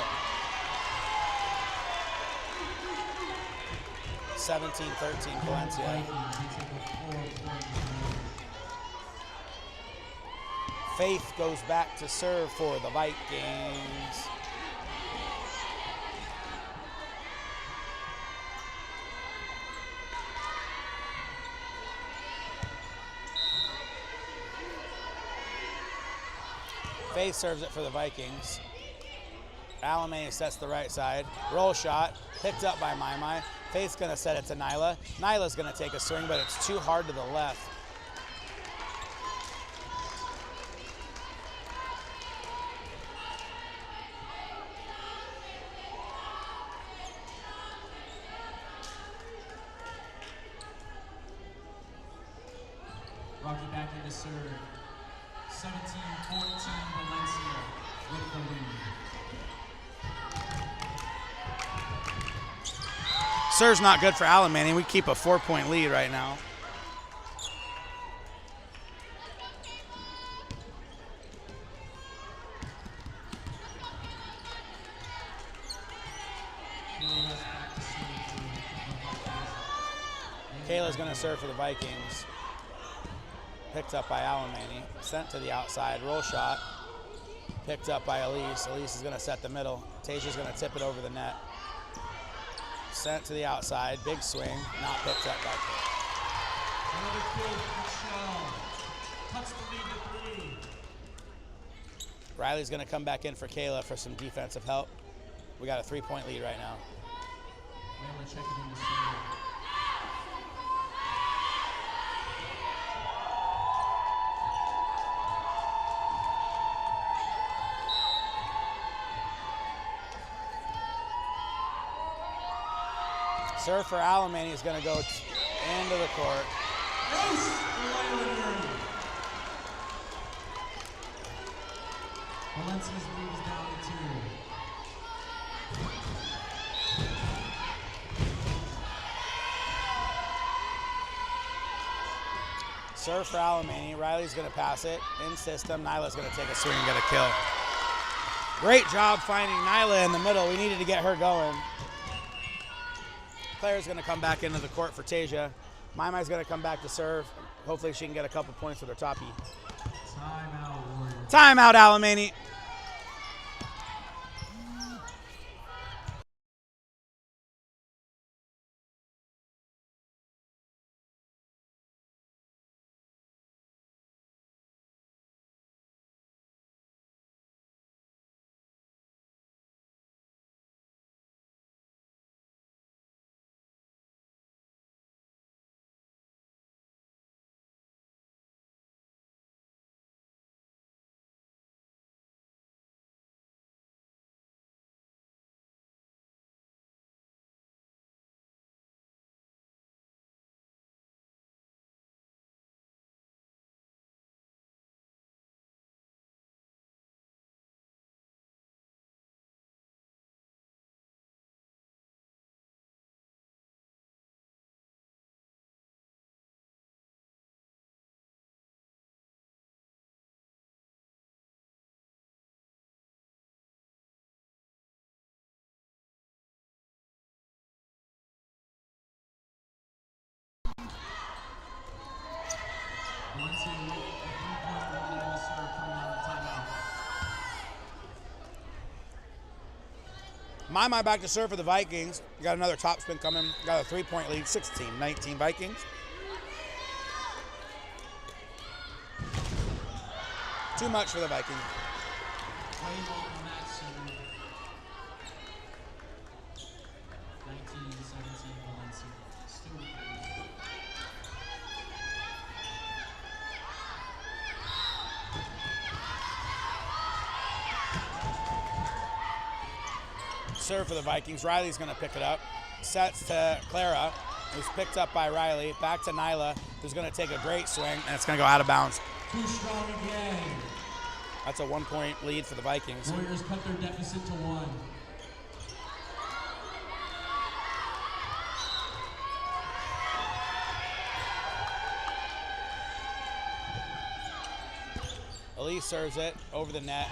17-13 Valencia. Faith goes back to serve for the Vikings. Faith serves it for the Vikings. Alemany sets the right side. Roll shot, picked up by Mai. Faith's gonna set it to Nyla. Nyla's gonna take a swing, but it's too hard to the left. Rocky back into serve. 17-14 Valencia with the lead. Serve's not good for Alemany. We keep a 4-point lead right now. Kayla's going to serve for the Vikings. Picked up by Alemany. Sent to the outside. Roll shot. Picked up by Elise. Elise is going to set the middle. Tasia's going to tip it over the net. Sent to the outside. Big swing. Not picked up by Kayla. Another kill for Michelle. Cuts the lead to 3. Riley's going to come back in for Kayla for some defensive help. We got a 3-point lead right now. Mela checking in to serve. Serve for Alemany is going to go into the court. Ace for Alemany. Valencia's lead is down to 2. Serve for Alemany. Riley's going to pass it in system. Nyla's going to take a swing and get a kill. Great job finding Nyla in the middle. We needed to get her going. Claire's going to come back into the court for Tasia. Mai's going to come back to serve. Hopefully she can get a couple points with her toppy. Timeout, Warriors. Timeout, Alemany. Valencia with a 3-point lead in the serve coming out of timeout. Mai back to serve for the Vikings. We got another top spin coming. Got a 3-point lead, 16-19 Vikings. Too much for the Vikings. Way low on that serve. 19-17 Valencia. Still with the lead. Serve for the Vikings. Riley's going to pick it up. Sets to Clara, who's picked up by Riley. Back to Nyla, who's going to take a great swing, and it's going to go out of bounds. Too strong again. That's a 1-point lead for the Vikings. Warriors cut their deficit to 1. Elise serves it over the net.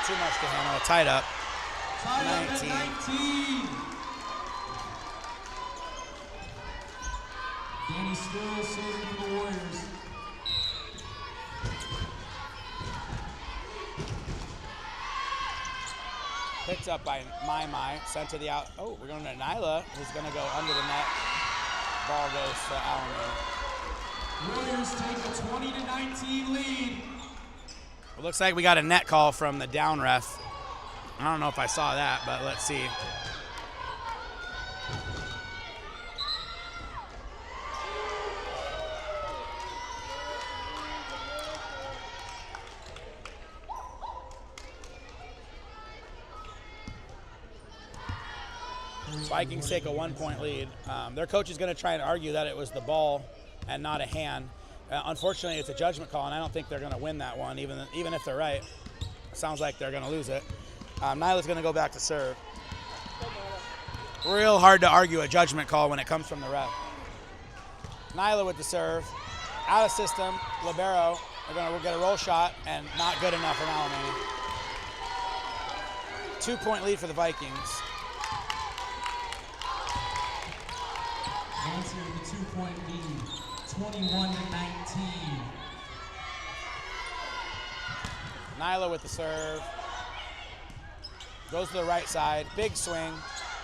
Too much to handle. Tied up. Tied up 19. at 19. Danny still serving for the Warriors. Picked up by Mai. Sent to the out. Oh, we're going to Nyla, who's going to go under the net. Ball goes to Alemany. Warriors take a 20-19 lead. It looks like we got a net call from the down ref. I don't know if I saw that, but let's see. Vikings take a 1-point lead. Their coach is going to try and argue that it was the ball and not a hand. Unfortunately, it's a judgment call, and I don't think they're going to win that one, even if they're right. It sounds like they're going to lose it. Nyla's going to go back to serve. Real hard to argue a judgment call when it comes from the ref. Nyla with the serve. Out of system, libero. We'll get a roll shot, and not good enough for Alemany. 2-point lead for the Vikings. Valencia with a 2-point lead, 21-19. Nyla with the serve. Goes to the right side. Big swing.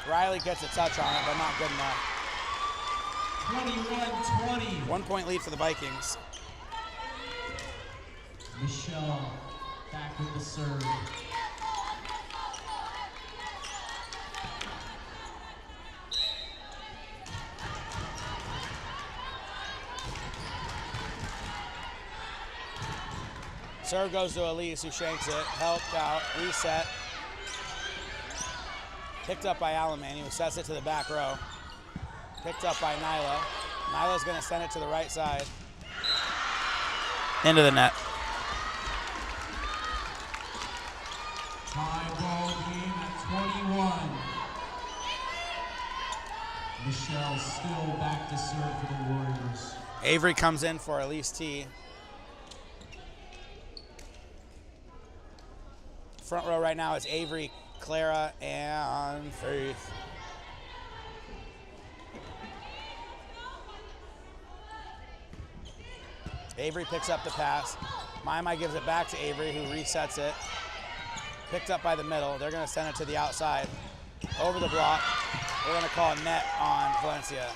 Riley gets a touch on it, but not good enough. 21-20. 1-point lead for the Vikings. Michelle back with the serve. Serve goes to Elise, who shanks it. Helped out. Reset. Picked up by Alemany, who sets it to the back row. Picked up by Nyla. Nyla's going to send it to the right side. Into the net. Tie ball game at 21. Michelle still back to serve for the Warriors. Avery comes in for Elise T. Front row right now is Avery, Clara, and Faith. Avery picks up the pass. Mai gives it back to Avery, who resets it. Picked up by the middle. They're going to send it to the outside. Over the block. We're going to call a net on Valencia.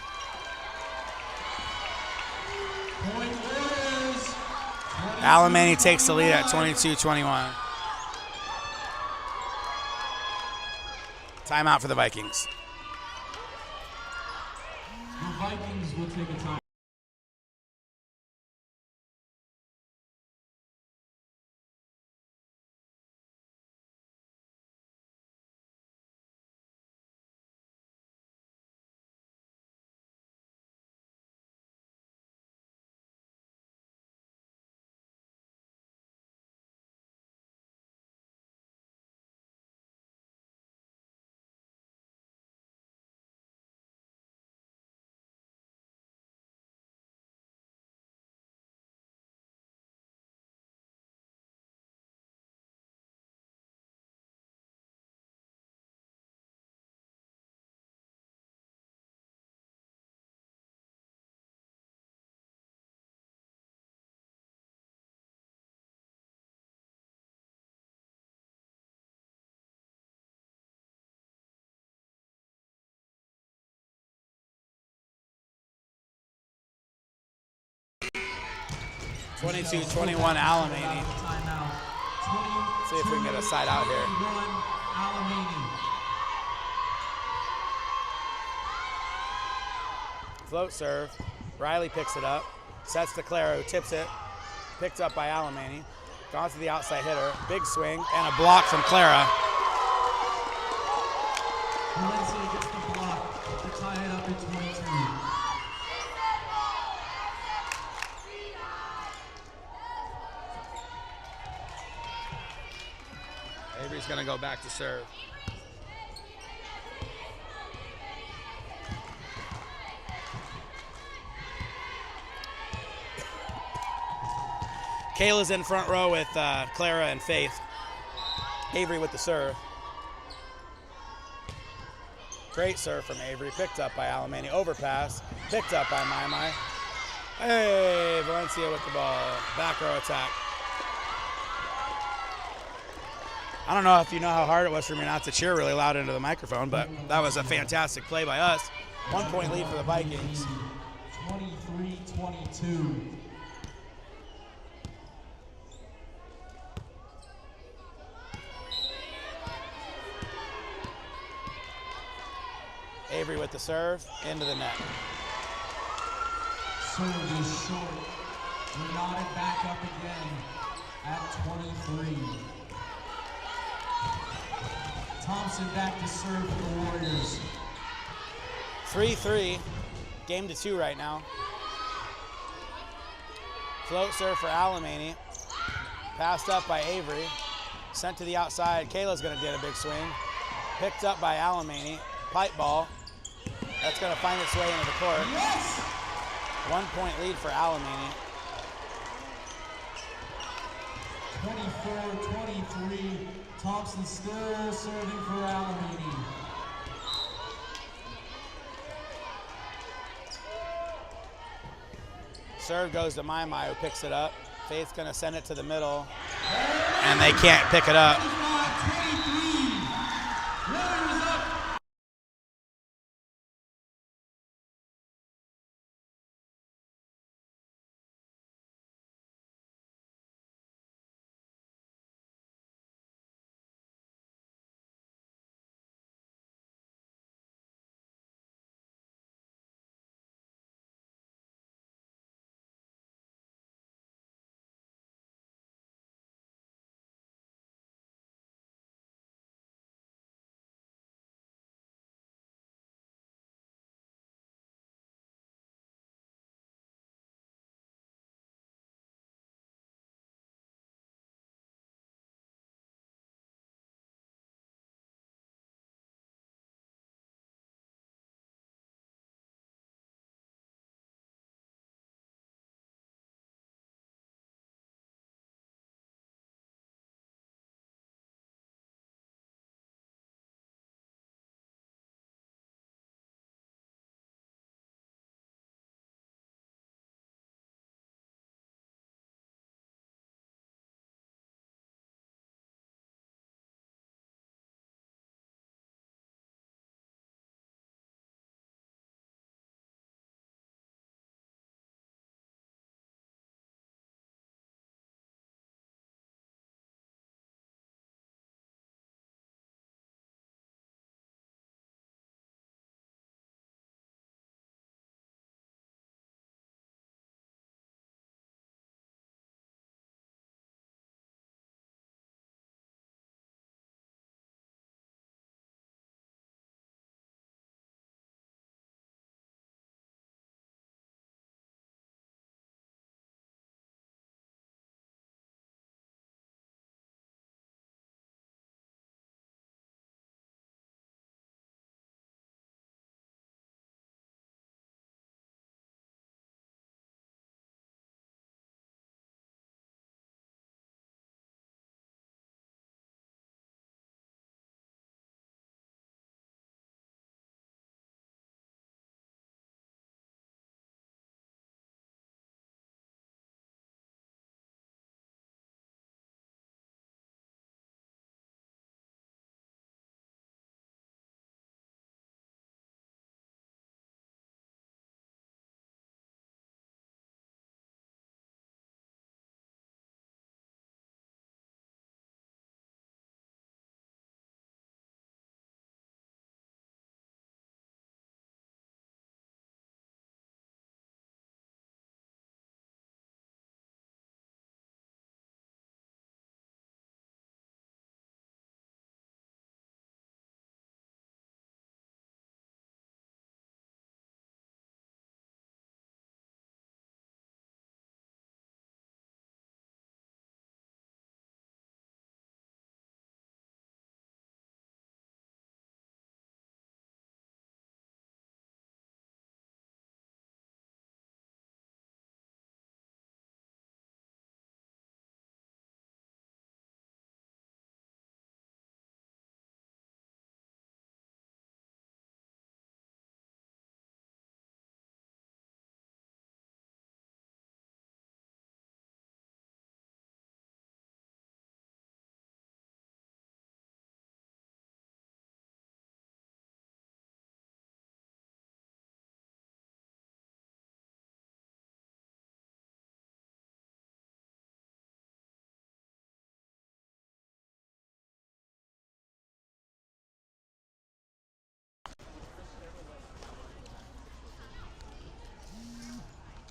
Point Warriors. Alemany takes the lead at 22-21. Timeout for the Vikings. The Vikings will take a time. Twenty-two, 21 Alemany. Timeout. See if we can get a side out here. 21 Alemany. Float serve. Riley picks it up. Sets to Clara, who tips it. Picked up by Alemany. Gone to the outside hitter. Big swing and a block from Clara. Valencia gets the block to tie it up at 22. going to go back to serve. Kayla's in front row with Clara and Faith. Avery with the serve. Great serve from Avery, picked up by Alemany. Overpass, picked up by Mai. Hey, Valencia with the ball. Back row attack. I don't know if you know how hard it was for me not to cheer really loud into the microphone, but that was a fantastic play by us. 1 point lead for the Vikings. 23-22. Avery with the serve, into the net. Serve is short. We're knotted back up again at 23. Thompson back to serve for the Warriors. 3-3, game to 2 right now. Float serve for Alemany. Passed up by Avery. Sent to the outside. Kayla's gonna get a big swing. Picked up by Alemany. Pipe ball. That's gonna find its way into the court. Yes! 1 point lead for Alemany. 24-23. Thompson still serving for Alemany. Serve goes to Mai, who picks it up. Faith's gonna send it to the middle, and they can't pick it up.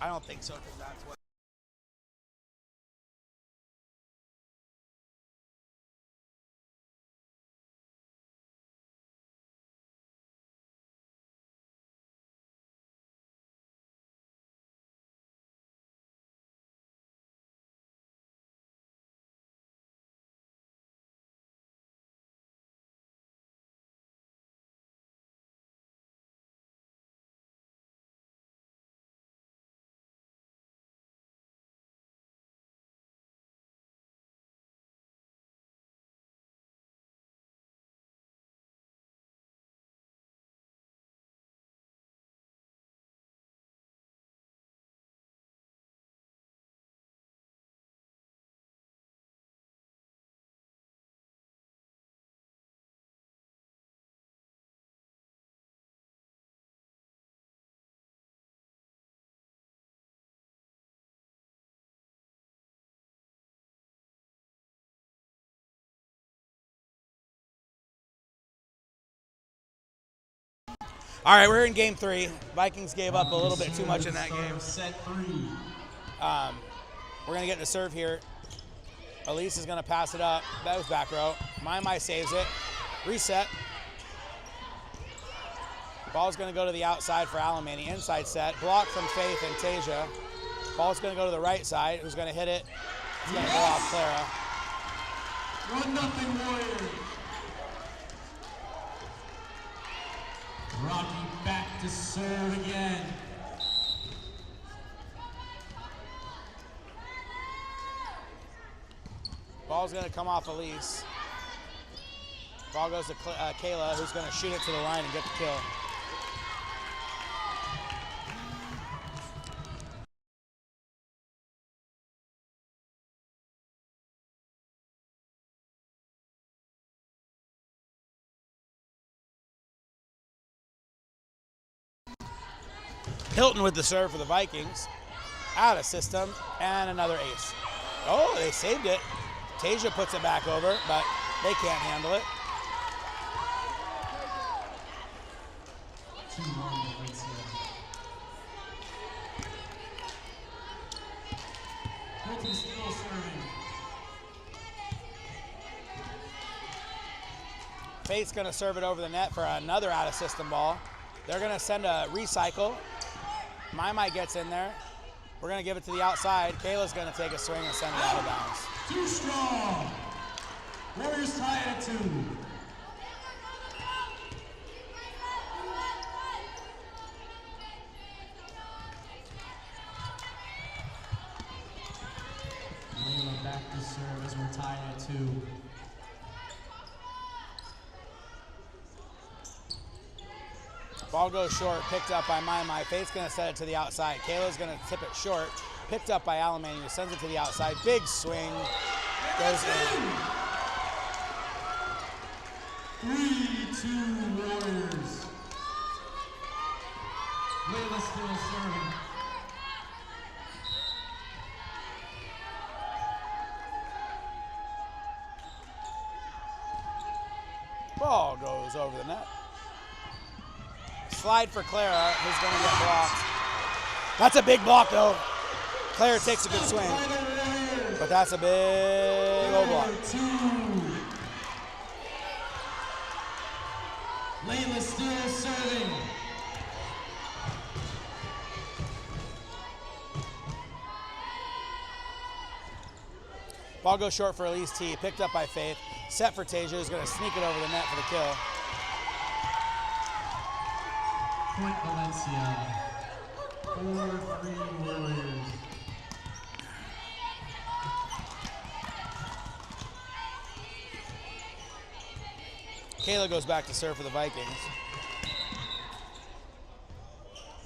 I don't think so, because that's what. All right, we're in game 3. Vikings gave up a little bit too much in that game. Set 3. We're going to get the serve here. Elise is going to pass it up. That was back row. My saves it. Reset. Ball's going to go to the outside for Alemany. Inside set. Block from Faith and Tasia. Ball's going to go to the right side. Who's going to hit it? It's going to go off Clara. 1-0 Warriors. Rocky back to serve again. Ball's going to come off Elise. Ball goes to Kayla, who's going to shoot it to the line and get the kill. Hilton with the serve for the Vikings. Out of system, and another ace. Oh, they saved it. Tasia puts it back over, but they can't handle it. 2-1 Valencia. Hilton still serving. Faith's going to serve it over the net for another out of system ball. They're going to send a recycle. My gets in there. We're going to give it to the outside. Kayla's going to take a swing and send it out of bounds. Too strong. Warriors tie it at 2. Layla back to serve as we're tied at 2. Ball goes short, picked up by My. Faith's going to set it to the outside. Kayla's going to tip it short, picked up by Alemany, who sends it to the outside. Big swing, goes in. 3-2 Warriors. Layla still serving. Ball goes over the net. Slide for Clara, who's going to get blocked. That's a big block, though. Clara takes a good swing, but that's a big old block. 2. Layla still serving. Ball goes short for Elise T, picked up by Faith. Set for Tasia, who's going to sneak it over the net for the kill. Point Valencia. 4-3 Warriors. Kayla goes back to serve for the Vikings.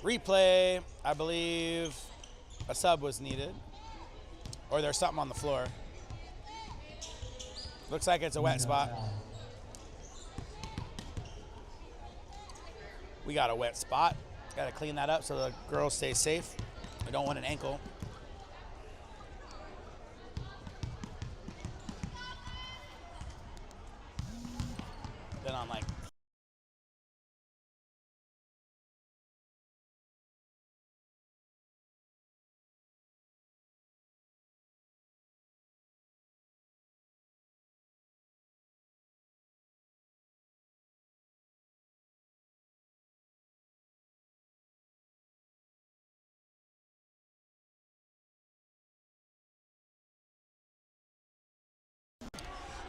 Replay, I believe a sub was needed. Or there's something on the floor. Looks like it's a wet spot. We got a wet spot. Got to clean that up so the girls stay safe. We don't want an ankle. Then on like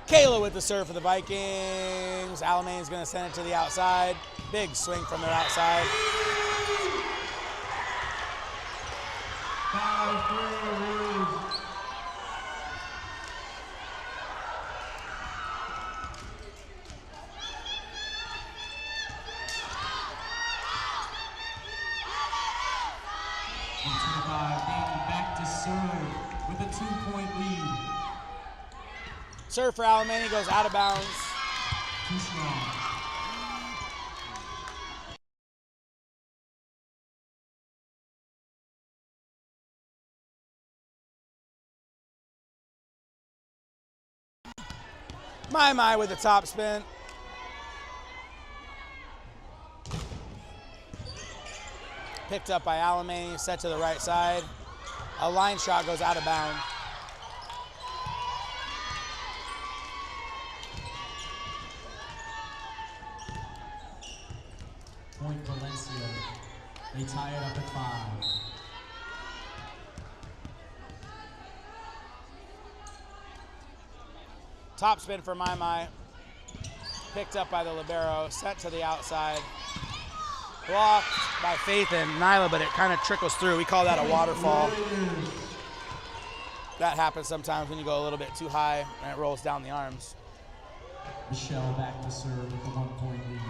Kayla with the serve for the Vikings. Alemany's going to send it to the outside. Big swing from their outside. 5-3. Back to serve with a 2-point lead. Serve for Alemany goes out of bounds. Too strong. My with the top spin. Picked up by Alemany, set to the right side. A line shot goes out of bounds. Point Valencia. They tie it up at 5. Top spin for My. Picked up by the libero, set to the outside. Blocked by Faith and Nyla, but it kind of trickles through. We call that a waterfall. That happens sometimes when you go a little bit too high and it rolls down the arms. Michelle back to serve with a 1-point lead.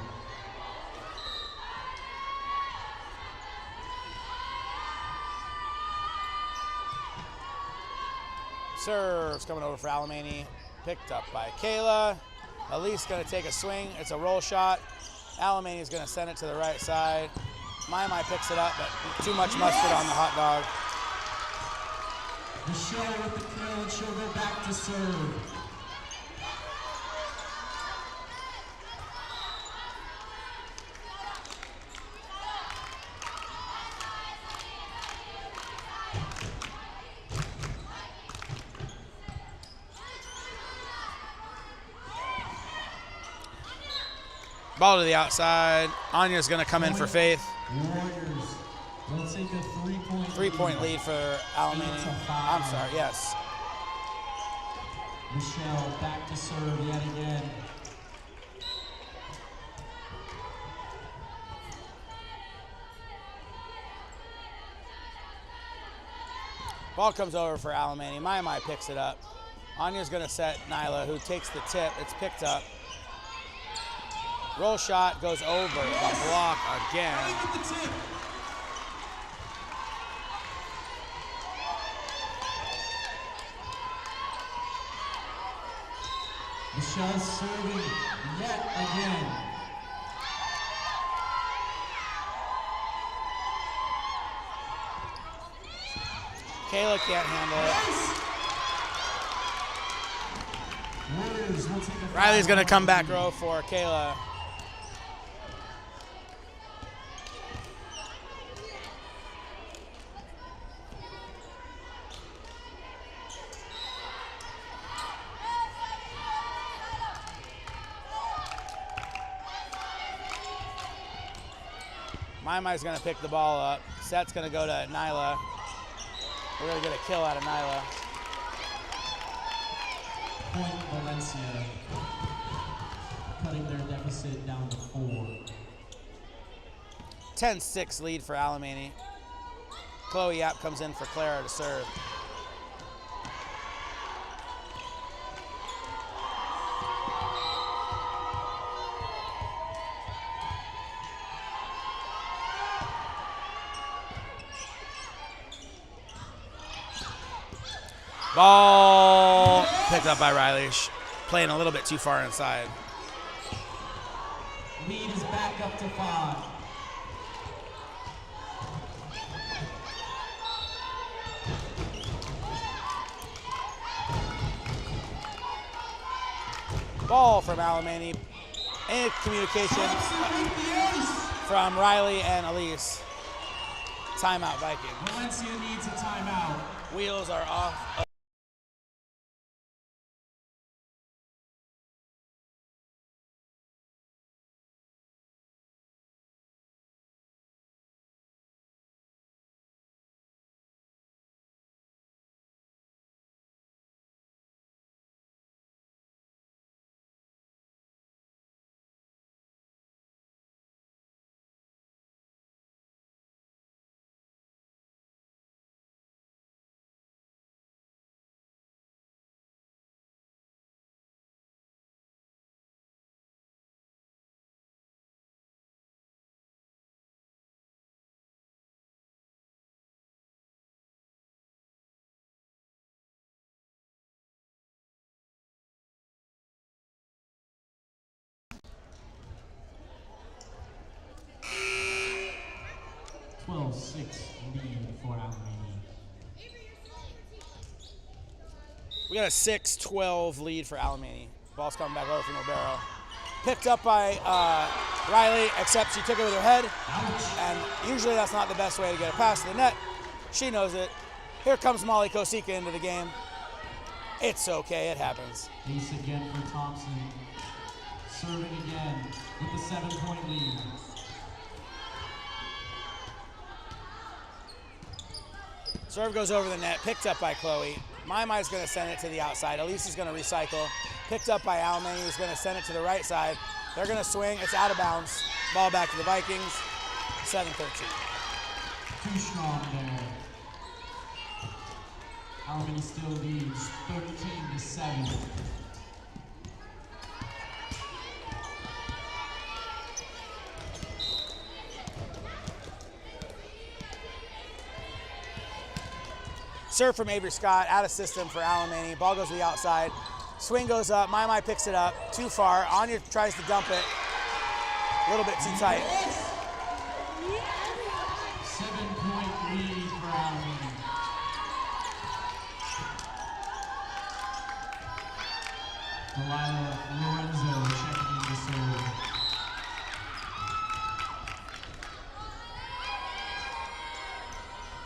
Serves coming over for Alemany. Picked up by Kayla. Elise going to take a swing. It's a roll shot. Alemany is going to send it to the right side. My picks it up, but too much mustard on the hot dog. Michelle with the kill, and she'll go back to serve. Ball to the outside. Anya's going to come in for Faith. Warriors will take a 3-point 3-point lead for Alemany. I'm sorry, yes. Michelle back to serve yet again. Ball comes over for Alemany. My picks it up. Anya's going to set Nyla, who takes the tip. It's picked up. Roll shot goes over the block again. Michelle serving yet again. Kayla can't handle it. Warriors will take a Riley's going to come back row for Kayla. Mai's going to pick the ball up. Set's going to go to Nyla. We're going to get a kill out of Nyla. Point Valencia, cutting their deficit down to 4. 10-6 lead for Alemany. Chloe Yap comes in for Clara to serve. Ball picked up by Riley, playing a little bit too far inside. Lead is back up to 5. Ball from Alemany. And communication from Riley and Elise. Timeout Vikings. Valencia needs a timeout. Wheels are off. 12-6 lead for Alemany. We got a 6-12 lead for Alemany. Ball's coming back over from Libero. Picked up by Riley, except she took it with her head. And usually that's not the best way to get a pass to the net. She knows it. Here comes Molly Kosika into the game. It's okay, it happens. Ace again for Thompson. Serving again with the 7-point lead. Serve goes over the net, picked up by Chloe. Mai's going to send it to the outside. Elise is going to recycle. Picked up by Alemany, who's going to send it to the right side. They're going to swing. It's out of bounds. Ball back to the Vikings. 7-13. Too strong there. Alemany still leads 13-7. Serve from Avery Scott, out of system for Alemany. Ball goes to the outside. Swing goes up. Mai picks it up. Too far. Anya tries to dump it. A little bit too tight. 7-point lead for Alemany. Delilah Lorenzo checking in to serve.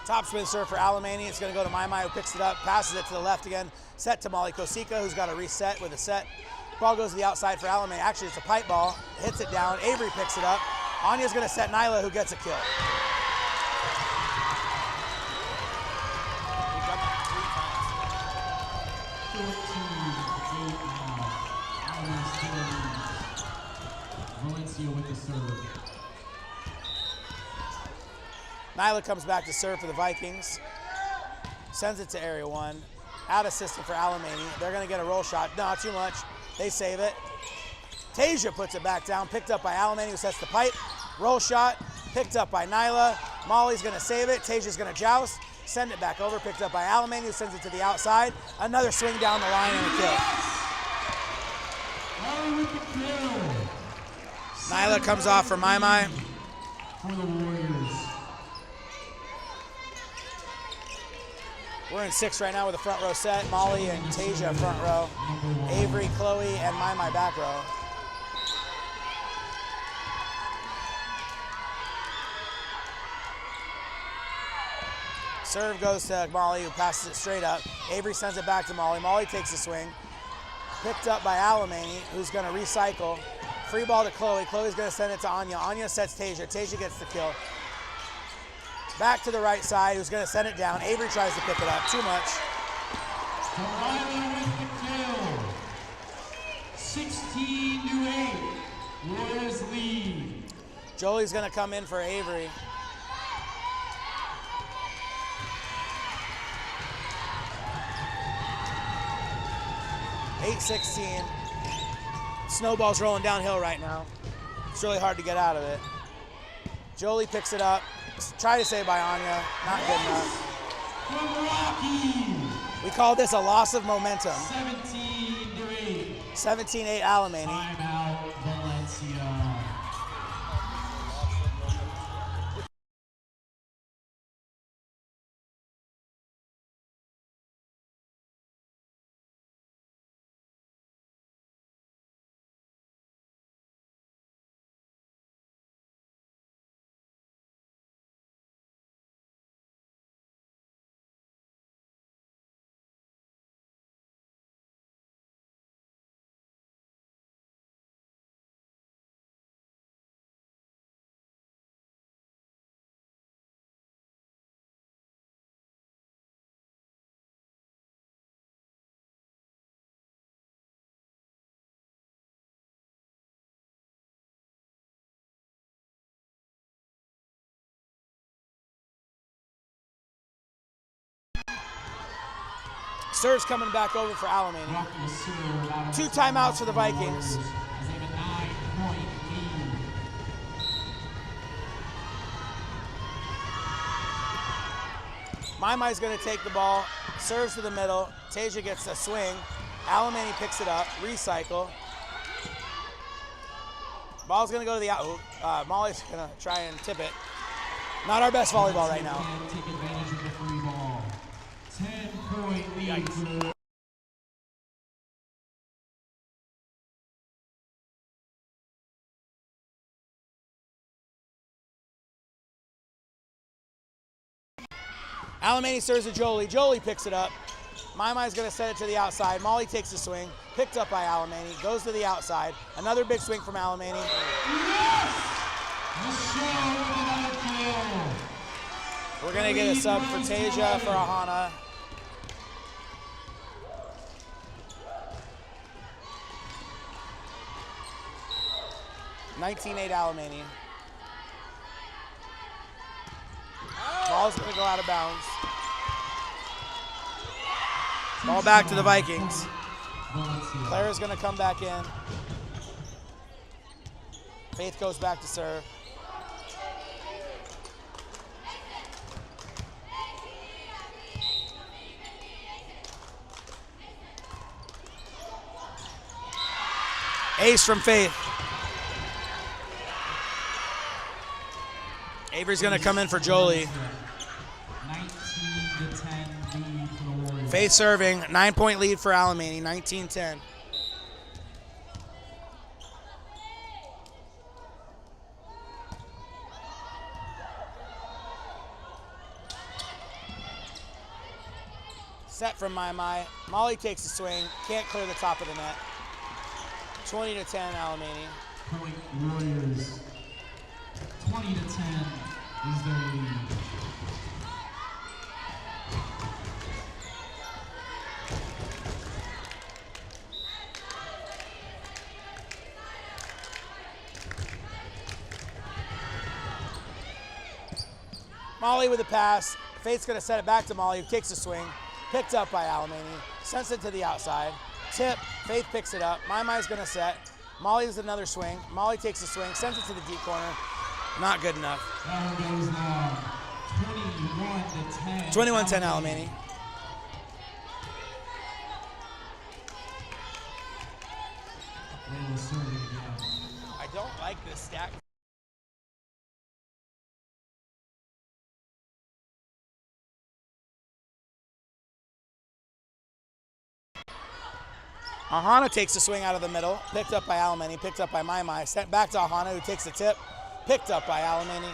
Top spin serve for Alemany. It's going to go to Mai, who picks it up, passes it to the left again. Set to Molly Kosika, who's got to reset with a set. Ball goes to the outside for Alemany. Actually, it's a pipe ball. Hits it down. Avery picks it up. Anya's going to set Nyla, who gets a kill. Valencia with the serve. Nyla comes back to serve for the Vikings. Sends it to area one. Out of system for Alemany. They're going to get a roll shot. Not too much. They save it. Tasia puts it back down. Picked up by Alemany, who sets the pipe. Roll shot. Picked up by Nyla. Molly's going to save it. Tasia's going to joust. Send it back over. Picked up by Alemany, who sends it to the outside. Another swing down the line and a kill. Nyla comes off for Mai. For the Warriors. We're in 6 right now with a front row set. Molly and Tasia front row. Avery, Chloe, and Mai back row. Serve goes to Molly, who passes it straight up. Avery sends it back to Molly. Molly takes a swing. Picked up by Alemany, who's going to recycle. Free ball to Chloe. Chloe's going to send it to Anya. Anya sets Tasia. Tasia gets the kill. Back to the right side, who's going to send it down. Avery tries to pick it up. Too much. Delilah with the kill. 16-8. Warriors lead. Jolie's going to come in for Avery. (8-16). Snowball's rolling downhill right now. It's really hard to get out of it. Jolie picks it up. Try to save by Anya. Not good enough. From Rocky. We call this a loss of momentum. 17-8. 17-8 Alemany. Timeout, Valencia. Serve's coming back over for Alemany. 2 timeouts for the Vikings. As they have a 9-point lead. Mai's going to take the ball. Serves to the middle. Tasia gets a swing. Alemany picks it up. Recycle. Ball's going to go to the out. Molly's going to try and tip it. Not our best volleyball right now. Can't take advantage of the free ball. 10-point lead for the Alemany serves to Jolie. Jolie picks it up. Mai's going to set it to the outside. Molly takes the swing. Picked up by Alemany. Goes to the outside. Another big swing from Alemany. We're going to get a sub for Tasia for Ahana. $19-8 Alemany. Ball's going to go out of bounds. Ball back to the Vikings. Clara's going to come back in. Faith goes back to serve. Ace from Faith. Avery's going to come in for Jolie. 19-10 lead for the Warriors. Faith serving, 9-point lead for Alemany, 19-10. Set from Mai. Molly takes the swing, can't clear the top of the net. 20-10 Alemany. Point Warriors. 20-10 is their lead. Molly with a pass. Faith's going to set it back to Molly, who takes the swing. Picked up by Alemany. Sends it to the outside. Tip. Faith picks it up. Mai's going to set. Molly does another swing. Molly takes the swing. Sends it to the deep corner. Not good enough. That one goes long. 21-10. 21-10 Alemany. They will serve it again. I don't like this stack. Ahana takes the swing out of the middle, picked up by Alemany, picked up by Mai, sent back to Ahana, who takes the tip, picked up by Alemany.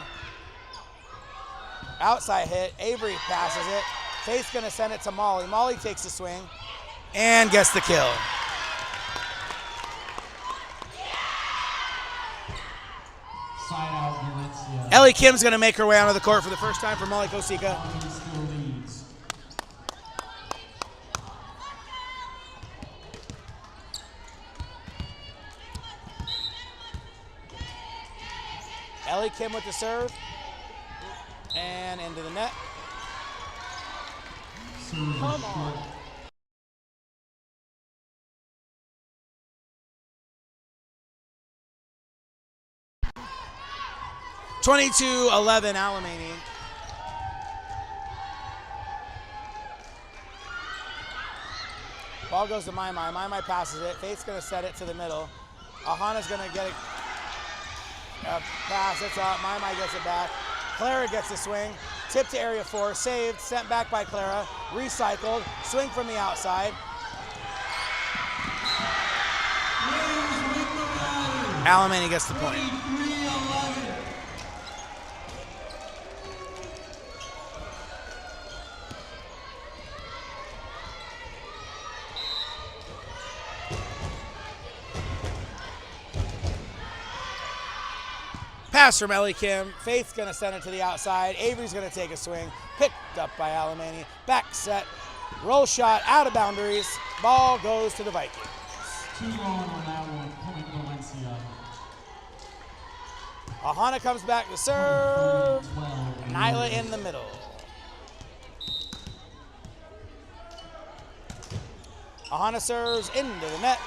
Outside hit, Avery passes it. Faith's gonna send it to Molly. Molly takes the swing and gets the kill. Side out Valencia. Ellie Kim's gonna make her way onto the court for the first time for Molly Kosika. Army still leads. Ellie Kim with the serve and into the net. Serve Come short. on. $22-11 Alemany. Ball goes to Mai. Mai passes it. Faith's going to set it to the middle. Ahana's going to get it. Pass, it's up. Mai gets it back. Clara gets the swing. Tip to area 4. Saved. Sent back by Clara. Recycled. Swing from the outside. Alemany gets the point. 23-11. Pass from Ellie Kim. Faith's going to send it to the outside. Avery's going to take a swing. Picked up by Alemany. Back set. Roll shot out of boundaries. Ball goes to the Vikings. Too long on that one. Point Valencia. Ahana comes back to serve. 12. Nyla in the middle. Ahana serves into the net.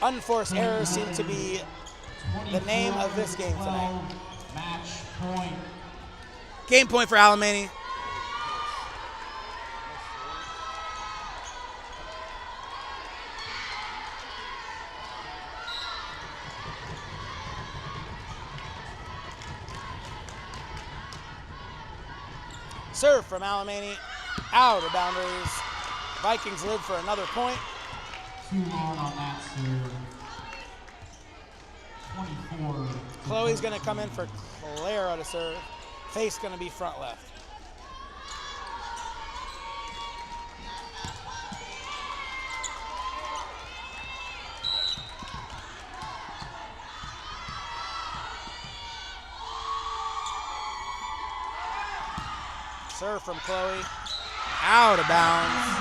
Unforced errors seem to be the name of this game tonight. Match point. Game point for Alemany. Serve from Alemany, out of boundaries. Vikings live for another point. Too long on that serve. 24. Chloe's gonna come in for Clara to serve. Face gonna be front left. Serve from Chloe, out of bounds.